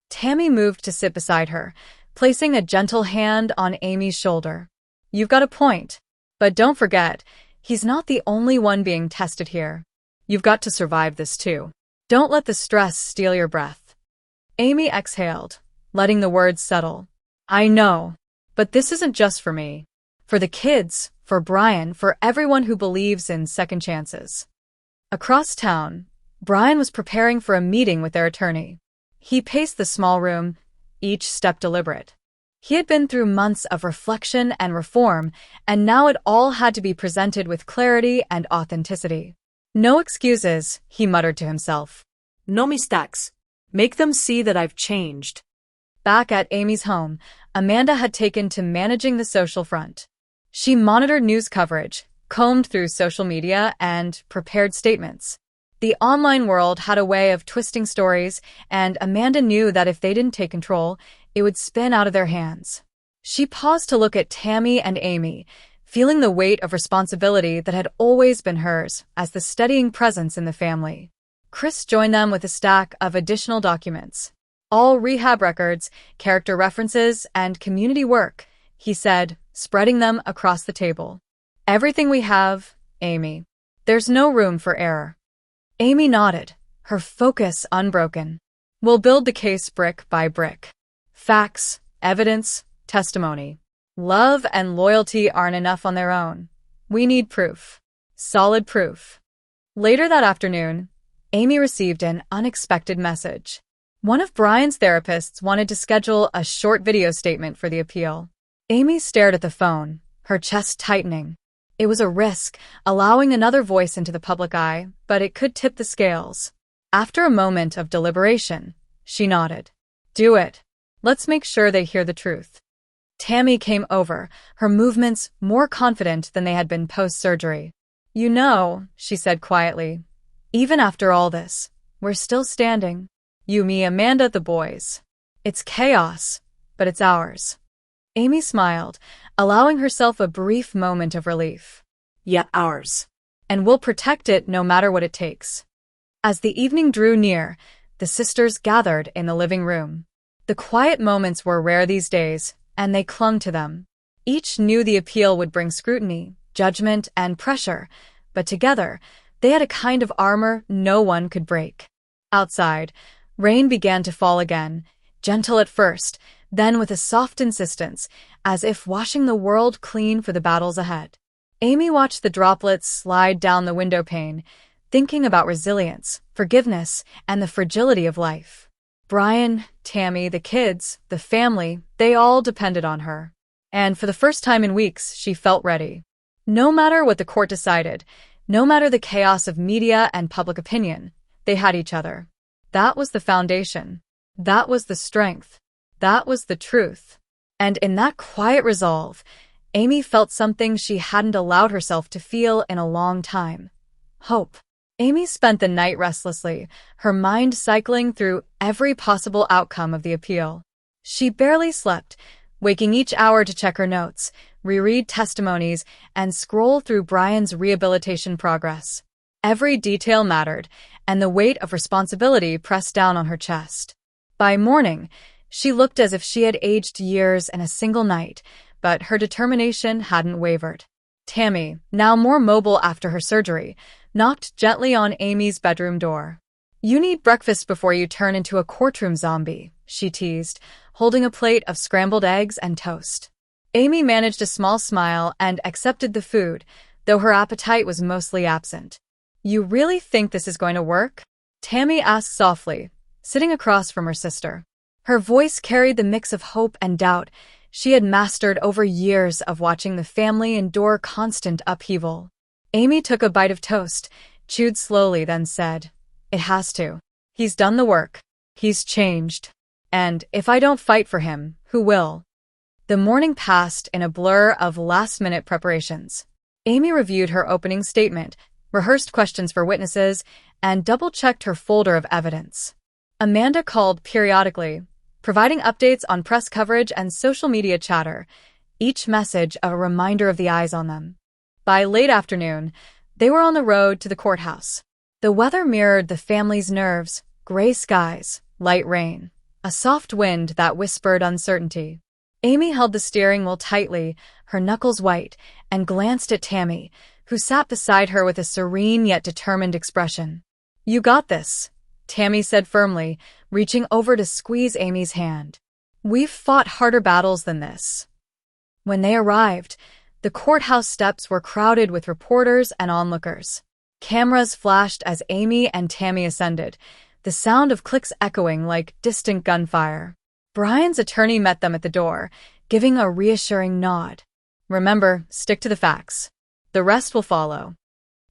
Tammy moved to sit beside her, placing a gentle hand on Amy's shoulder. You've got a point. But don't forget, he's not the only one being tested here. You've got to survive this too. Don't let the stress steal your breath. Amy exhaled, letting the words settle. I know, but this isn't just for me. For the kids, for Brian, for everyone who believes in second chances. Across town, Brian was preparing for a meeting with their attorney. He paced the small room, each step deliberate. He had been through months of reflection and reform, and now it all had to be presented with clarity and authenticity. No excuses, he muttered to himself. No mistakes. Make them see that I've changed. Back at Amy's home, Amanda had taken to managing the social front. She monitored news coverage, combed through social media, and prepared statements. The online world had a way of twisting stories, and Amanda knew that if they didn't take control, it would spin out of their hands. She paused to look at Tammy and Amy, feeling the weight of responsibility that had always been hers as the steadying presence in the family. Chris joined them with a stack of additional documents. All rehab records, character references, and community work, he said, spreading them across the table. Everything we have, Amy. There's no room for error. Amy nodded, her focus unbroken. We'll build the case brick by brick. Facts, evidence, testimony. Love and loyalty aren't enough on their own. We need proof. Solid proof. Later that afternoon, Amy received an unexpected message. One of Brian's therapists wanted to schedule a short video statement for the appeal. Amy stared at the phone, her chest tightening. It was a risk, allowing another voice into the public eye, but it could tip the scales. After a moment of deliberation, she nodded. Do it. Let's make sure they hear the truth. Tammy came over, her movements more confident than they had been post-surgery. You know, she said quietly, even after all this, we're still standing. You, me, Amanda, the boys. It's chaos, but it's ours. Amy smiled, allowing herself a brief moment of relief. Yeah, ours. And we'll protect it no matter what it takes. As the evening drew near, the sisters gathered in the living room. The quiet moments were rare these days, and they clung to them. Each knew the appeal would bring scrutiny, judgment, and pressure, but together, they had a kind of armor no one could break. Outside, rain began to fall again, gentle at first, then with a soft insistence, as if washing the world clean for the battles ahead. Amy watched the droplets slide down the window pane, thinking about resilience, forgiveness, and the fragility of life. Brian, Tammy, the kids, the family, they all depended on her. And for the first time in weeks, she felt ready. No matter what the court decided, no matter the chaos of media and public opinion, they had each other. That was the foundation. That was the strength. That was the truth. And in that quiet resolve, Amy felt something she hadn't allowed herself to feel in a long time. Hope. Amy spent the night restlessly, her mind cycling through every possible outcome of the appeal. She barely slept, waking each hour to check her notes, reread testimonies, and scroll through Brian's rehabilitation progress. Every detail mattered, and the weight of responsibility pressed down on her chest. By morning, she looked as if she had aged years in a single night, but her determination hadn't wavered. Tammy, now more mobile after her surgery, knocked gently on Amy's bedroom door. You need breakfast before you turn into a courtroom zombie, she teased, holding a plate of scrambled eggs and toast. Amy managed a small smile and accepted the food, though her appetite was mostly absent. You really think this is going to work? Tammy asked softly, sitting across from her sister. Her voice carried the mix of hope and doubt she had mastered over years of watching the family endure constant upheaval. Amy took a bite of toast, chewed slowly, then said, It has to. He's done the work. He's changed. And if I don't fight for him, who will? The morning passed in a blur of last-minute preparations. Amy reviewed her opening statement, rehearsed questions for witnesses, and double-checked her folder of evidence. Amanda called periodically, providing updates on press coverage and social media chatter. each message a reminder of the eyes on them. By late afternoon, they were on the road to the courthouse. The weather mirrored the family's nerves: gray skies, light rain, a soft wind that whispered uncertainty. Amy held the steering wheel tightly, her knuckles white, and glanced at Tammy, who sat beside her with a serene yet determined expression. "You got this," Tammy said firmly, reaching over to squeeze Amy's hand. "We've fought harder battles than this." When they arrived, the courthouse steps were crowded with reporters and onlookers. Cameras flashed as Amy and Tammy ascended, the sound of clicks echoing like distant gunfire. Brian's attorney met them at the door, giving a reassuring nod. "Remember, stick to the facts. The rest will follow."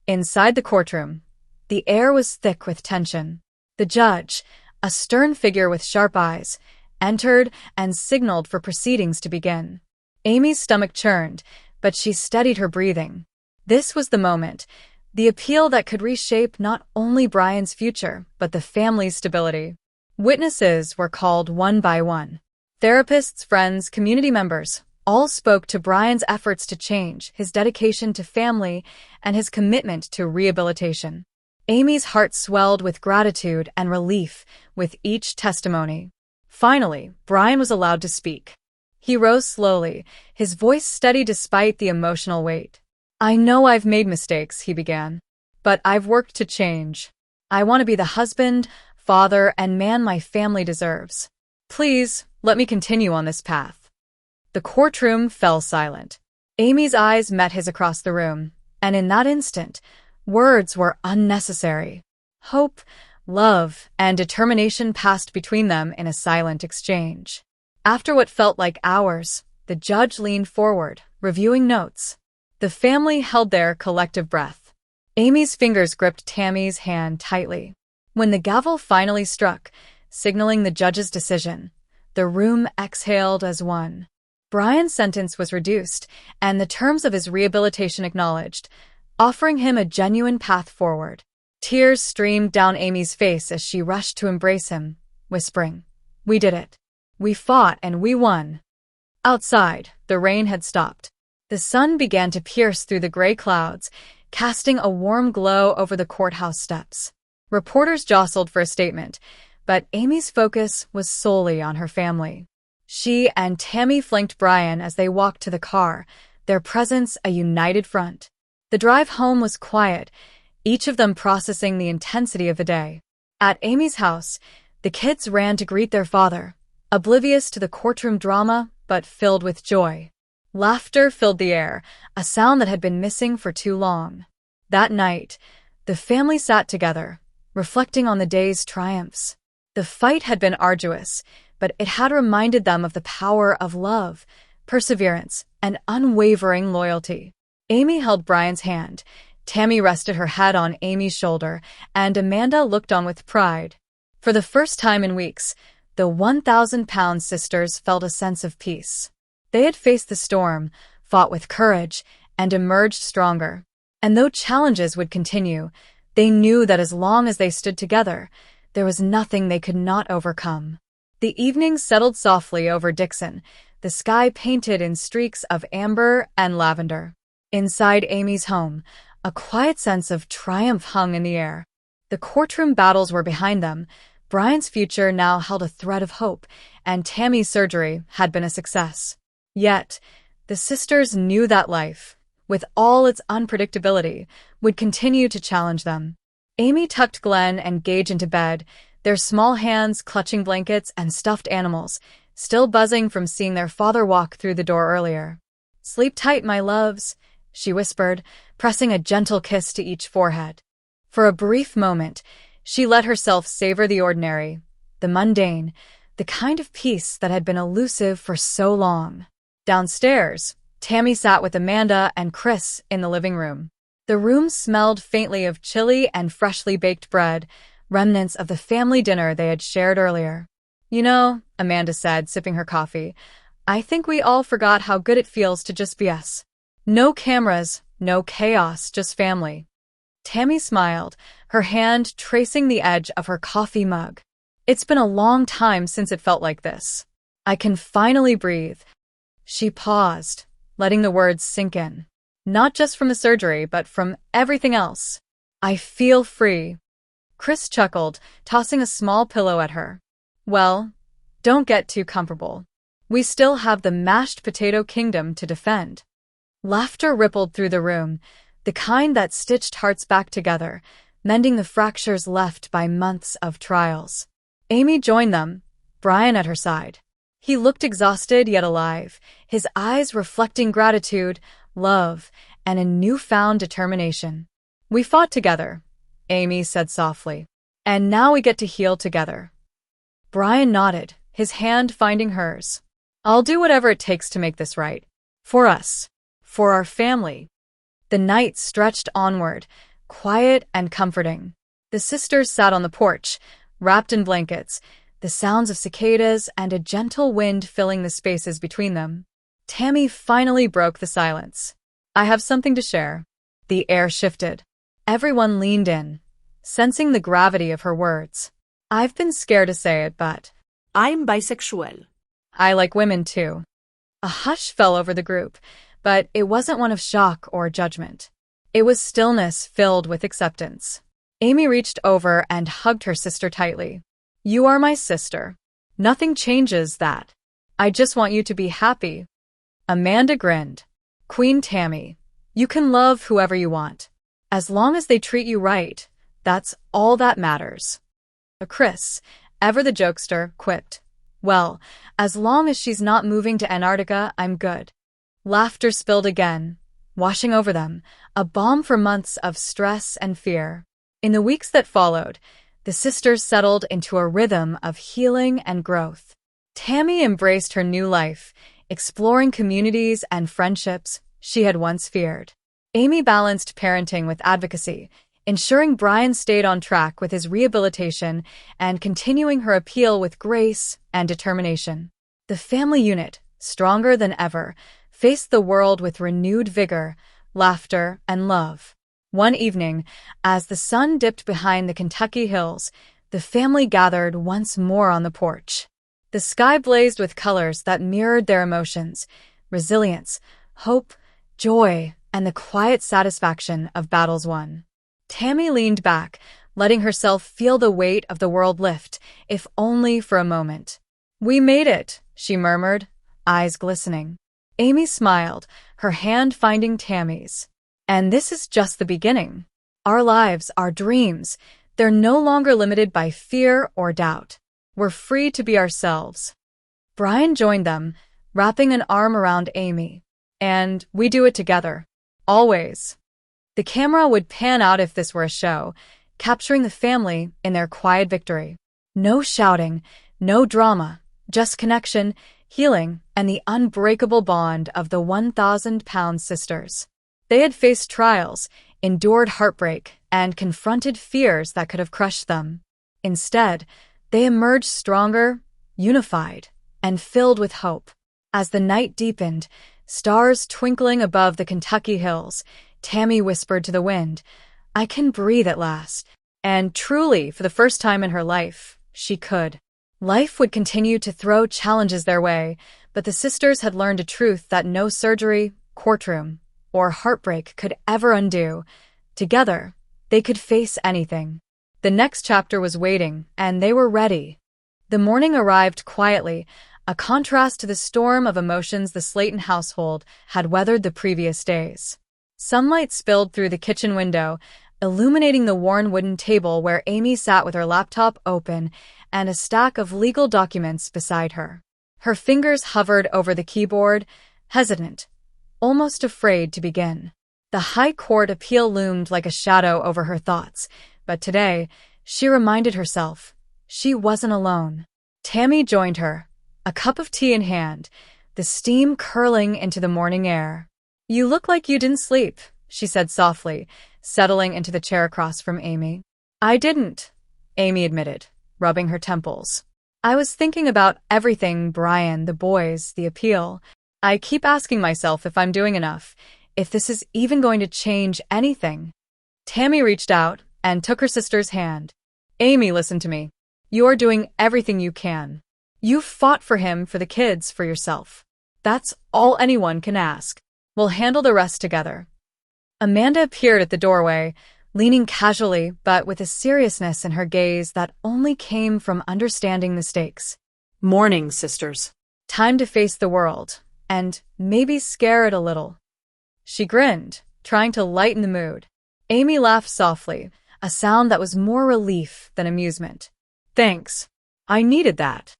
Inside the courtroom, the air was thick with tension. The judge, a stern figure with sharp eyes, entered and signaled for proceedings to begin. Amy's stomach churned, but she steadied her breathing. This was the moment, the appeal that could reshape not only Brian's future, but the family's stability. Witnesses were called one by one. Therapists, friends, community members, all spoke to Brian's efforts to change, his dedication to family, and his commitment to rehabilitation. Amy's heart swelled with gratitude and relief with each testimony. Finally, Brian was allowed to speak. He rose slowly, his voice steady despite the emotional weight. "I know I've made mistakes," he began, "but I've worked to change. I want to be the husband, father, and man my family deserves. Please, let me continue on this path." The courtroom fell silent. Amy's eyes met his across the room, and in that instant, words were unnecessary. Hope, love, and determination passed between them in a silent exchange. After what felt like hours, the judge leaned forward, reviewing notes. The family held their collective breath. Amy's fingers gripped Tammy's hand tightly. When the gavel finally struck, signaling the judge's decision, the room exhaled as one. Brian's sentence was reduced, and the terms of his rehabilitation acknowledged, offering him a genuine path forward. Tears streamed down Amy's face as she rushed to embrace him, whispering, "We did it. We fought and we won." Outside, the rain had stopped. The sun began to pierce through the gray clouds, casting a warm glow over the courthouse steps. Reporters jostled for a statement, but Amy's focus was solely on her family. She and Tammy flanked Brian as they walked to the car, their presence a united front. The drive home was quiet, each of them processing the intensity of the day. At Amy's house, the kids ran to greet their father, oblivious to the courtroom drama, but filled with joy. Laughter filled the air, a sound that had been missing for too long. That night, the family sat together, reflecting on the day's triumphs. The fight had been arduous, but it had reminded them of the power of love, perseverance, and unwavering loyalty. Amy held Brian's hand, Tammy rested her head on Amy's shoulder, and Amanda looked on with pride. For the first time in weeks, the 1,000-pound sisters felt a sense of peace. They had faced the storm, fought with courage, and emerged stronger. And though challenges would continue, they knew that as long as they stood together, there was nothing they could not overcome. The evening settled softly over Dixon, the sky painted in streaks of amber and lavender. Inside Amy's home, a quiet sense of triumph hung in the air. The courtroom battles were behind them. Brian's future now held a thread of hope, and Tammy's surgery had been a success. Yet, the sisters knew that life, with all its unpredictability, would continue to challenge them. Amy tucked Glenn and Gage into bed, their small hands clutching blankets and stuffed animals, still buzzing from seeing their father walk through the door earlier. "Sleep tight, my loves," she whispered, pressing a gentle kiss to each forehead. For a brief moment, she let herself savor the ordinary, the mundane, the kind of peace that had been elusive for so long. Downstairs, Tammy sat with Amanda and Chris in the living room. The room smelled faintly of chili and freshly baked bread, remnants of the family dinner they had shared earlier. "You know," Amanda said, sipping her coffee, "I think we all forgot how good it feels to just be us. No cameras, no chaos, just family." Tammy smiled, her hand tracing the edge of her coffee mug. "It's been a long time since it felt like this. I can finally breathe." She paused, letting the words sink in. Not just from the surgery, but from everything else. I feel free. Chris chuckled, tossing a small pillow at her. Well, don't get too comfortable. We still have the mashed potato kingdom to defend. Laughter rippled through the room, the kind that stitched hearts back together, mending the fractures left by months of trials. Amy joined them, Brian at her side. He looked exhausted yet alive, his eyes reflecting gratitude, love, and a newfound determination. We fought together, Amy said softly. And now we get to heal together. Brian nodded, his hand finding hers. I'll do whatever it takes to make this right. For us. For our family. The night stretched onward, quiet and comforting. The sisters sat on the porch, wrapped in blankets, the sounds of cicadas and a gentle wind filling the spaces between them. Tammy finally broke the silence. I have something to share. The air shifted. Everyone leaned in, sensing the gravity of her words. I've been scared to say it, but I'm bisexual. I like women too. A hush fell over the group, but it wasn't one of shock or judgment. It was stillness filled with acceptance. Amy reached over and hugged her sister tightly. You are my sister. Nothing changes that. I just want you to be happy. Amanda grinned. Queen Tammy, you can love whoever you want. As long as they treat you right, that's all that matters. Chris, ever the jokester, quipped. Well, as long as she's not moving to Antarctica, I'm good. Laughter spilled again, washing over them, a balm for months of stress and fear. In the weeks that followed, the sisters settled into a rhythm of healing and growth. Tammy embraced her new life, exploring communities and friendships she had once feared. Amy balanced parenting with advocacy, ensuring Brian stayed on track with his rehabilitation and continuing her appeal with grace and determination. The family unit, stronger than ever, faced the world with renewed vigor, laughter, and love. One evening, as the sun dipped behind the Kentucky hills, the family gathered once more on the porch. The sky blazed with colors that mirrored their emotions: resilience, hope, joy, and the quiet satisfaction of battles won. Tammy leaned back, letting herself feel the weight of the world lift, if only for a moment. We made it, she murmured, eyes glistening. Amy smiled, her hand finding Tammy's. And this is just the beginning. Our lives, our dreams, they're no longer limited by fear or doubt. We're free to be ourselves. Brian joined them, wrapping an arm around Amy. And we do it together. Always. The camera would pan out if this were a show, capturing the family in their quiet victory. No shouting, no drama, just connection, healing, and the unbreakable bond of the 1,000-pound sisters. They had faced trials, endured heartbreak, and confronted fears that could have crushed them. Instead, they emerged stronger, unified, and filled with hope. As the night deepened, stars twinkling above the Kentucky hills, Tammy whispered to the wind, I can breathe at last. And truly, for the first time in her life, she could. Life would continue to throw challenges their way, but the sisters had learned a truth that no surgery, courtroom, or heartbreak could ever undo. Together, they could face anything. The next chapter was waiting, and they were ready. The morning arrived quietly, a contrast to the storm of emotions the Slayton household had weathered the previous days. Sunlight spilled through the kitchen window, illuminating the worn wooden table where Amy sat with her laptop open and a stack of legal documents beside her. Her fingers hovered over the keyboard, hesitant, almost afraid to begin. The High Court appeal loomed like a shadow over her thoughts, but today, she reminded herself, she wasn't alone. Tammy joined her, a cup of tea in hand, the steam curling into the morning air. You look like you didn't sleep, she said softly, settling into the chair across from Amy. I didn't, Amy admitted, rubbing her temples. I was thinking about everything, Brian, the boys, the appeal. I keep asking myself if I'm doing enough, if this is even going to change anything. Tammy reached out and took her sister's hand. Amy, listen to me. You're doing everything you can. You've fought for him, for the kids, for yourself. That's all anyone can ask. We'll handle the rest together. Amanda appeared at the doorway, leaning casually but with a seriousness in her gaze that only came from understanding the stakes. Morning, sisters. Time to face the world, and maybe scare it a little. She grinned, trying to lighten the mood. Amy laughed softly, a sound that was more relief than amusement. Thanks. I needed that.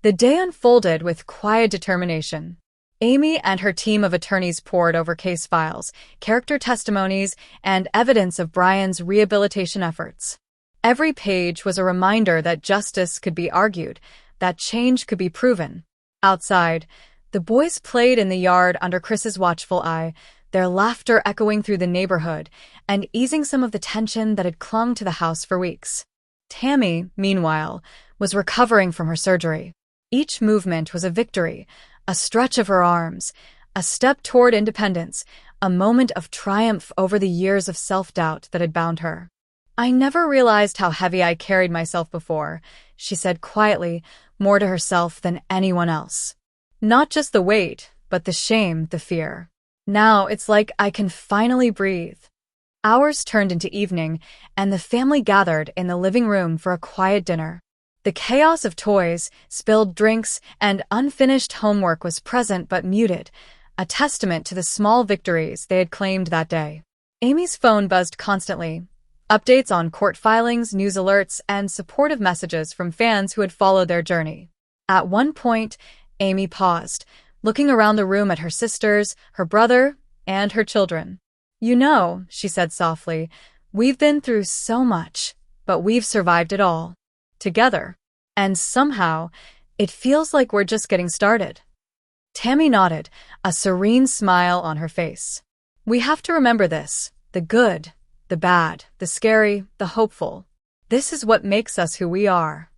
The day unfolded with quiet determination. Amy and her team of attorneys pored over case files, character testimonies, and evidence of Brian's rehabilitation efforts. Every page was a reminder that justice could be argued, that change could be proven. Outside, the boys played in the yard under Chris's watchful eye, their laughter echoing through the neighborhood and easing some of the tension that had clung to the house for weeks. Tammy, meanwhile, was recovering from her surgery. Each movement was a victory, a stretch of her arms, a step toward independence, a moment of triumph over the years of self-doubt that had bound her. I never realized how heavy I carried myself before, she said quietly, more to herself than anyone else. Not just the weight, but the shame, the fear. Now it's like I can finally breathe. Hours turned into evening, and the family gathered in the living room for a quiet dinner. The chaos of toys, spilled drinks, and unfinished homework was present but muted, a testament to the small victories they had claimed that day. Amy's phone buzzed constantly. Updates on court filings, news alerts, and supportive messages from fans who had followed their journey. At one point, Amy paused, looking around the room at her sisters, her brother, and her children. You know, she said softly, we've been through so much, but we've survived it all. Together. And somehow, it feels like we're just getting started. Tammy nodded, a serene smile on her face. We have to remember this, the good, the bad, the scary, the hopeful. This is what makes us who we are.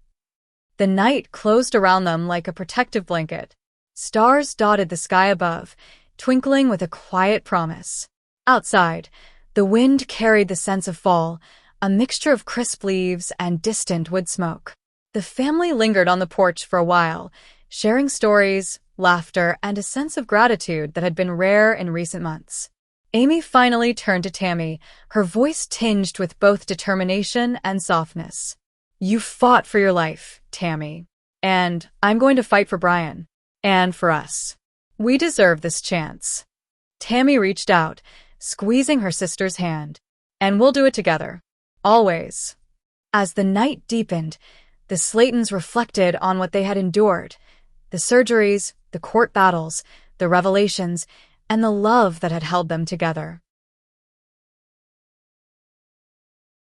The night closed around them like a protective blanket. Stars dotted the sky above, twinkling with a quiet promise. Outside, the wind carried the sense of fall, a mixture of crisp leaves and distant wood smoke. The family lingered on the porch for a while, sharing stories, laughter, and a sense of gratitude that had been rare in recent months. Amy finally turned to Tammy, her voice tinged with both determination and softness. You fought for your life, Tammy. And I'm going to fight for Brian. And for us. We deserve this chance. Tammy reached out, squeezing her sister's hand. And we'll do it together. Always. As the night deepened, the Slaytons reflected on what they had endured, the surgeries, the court battles, the revelations, and the love that had held them together.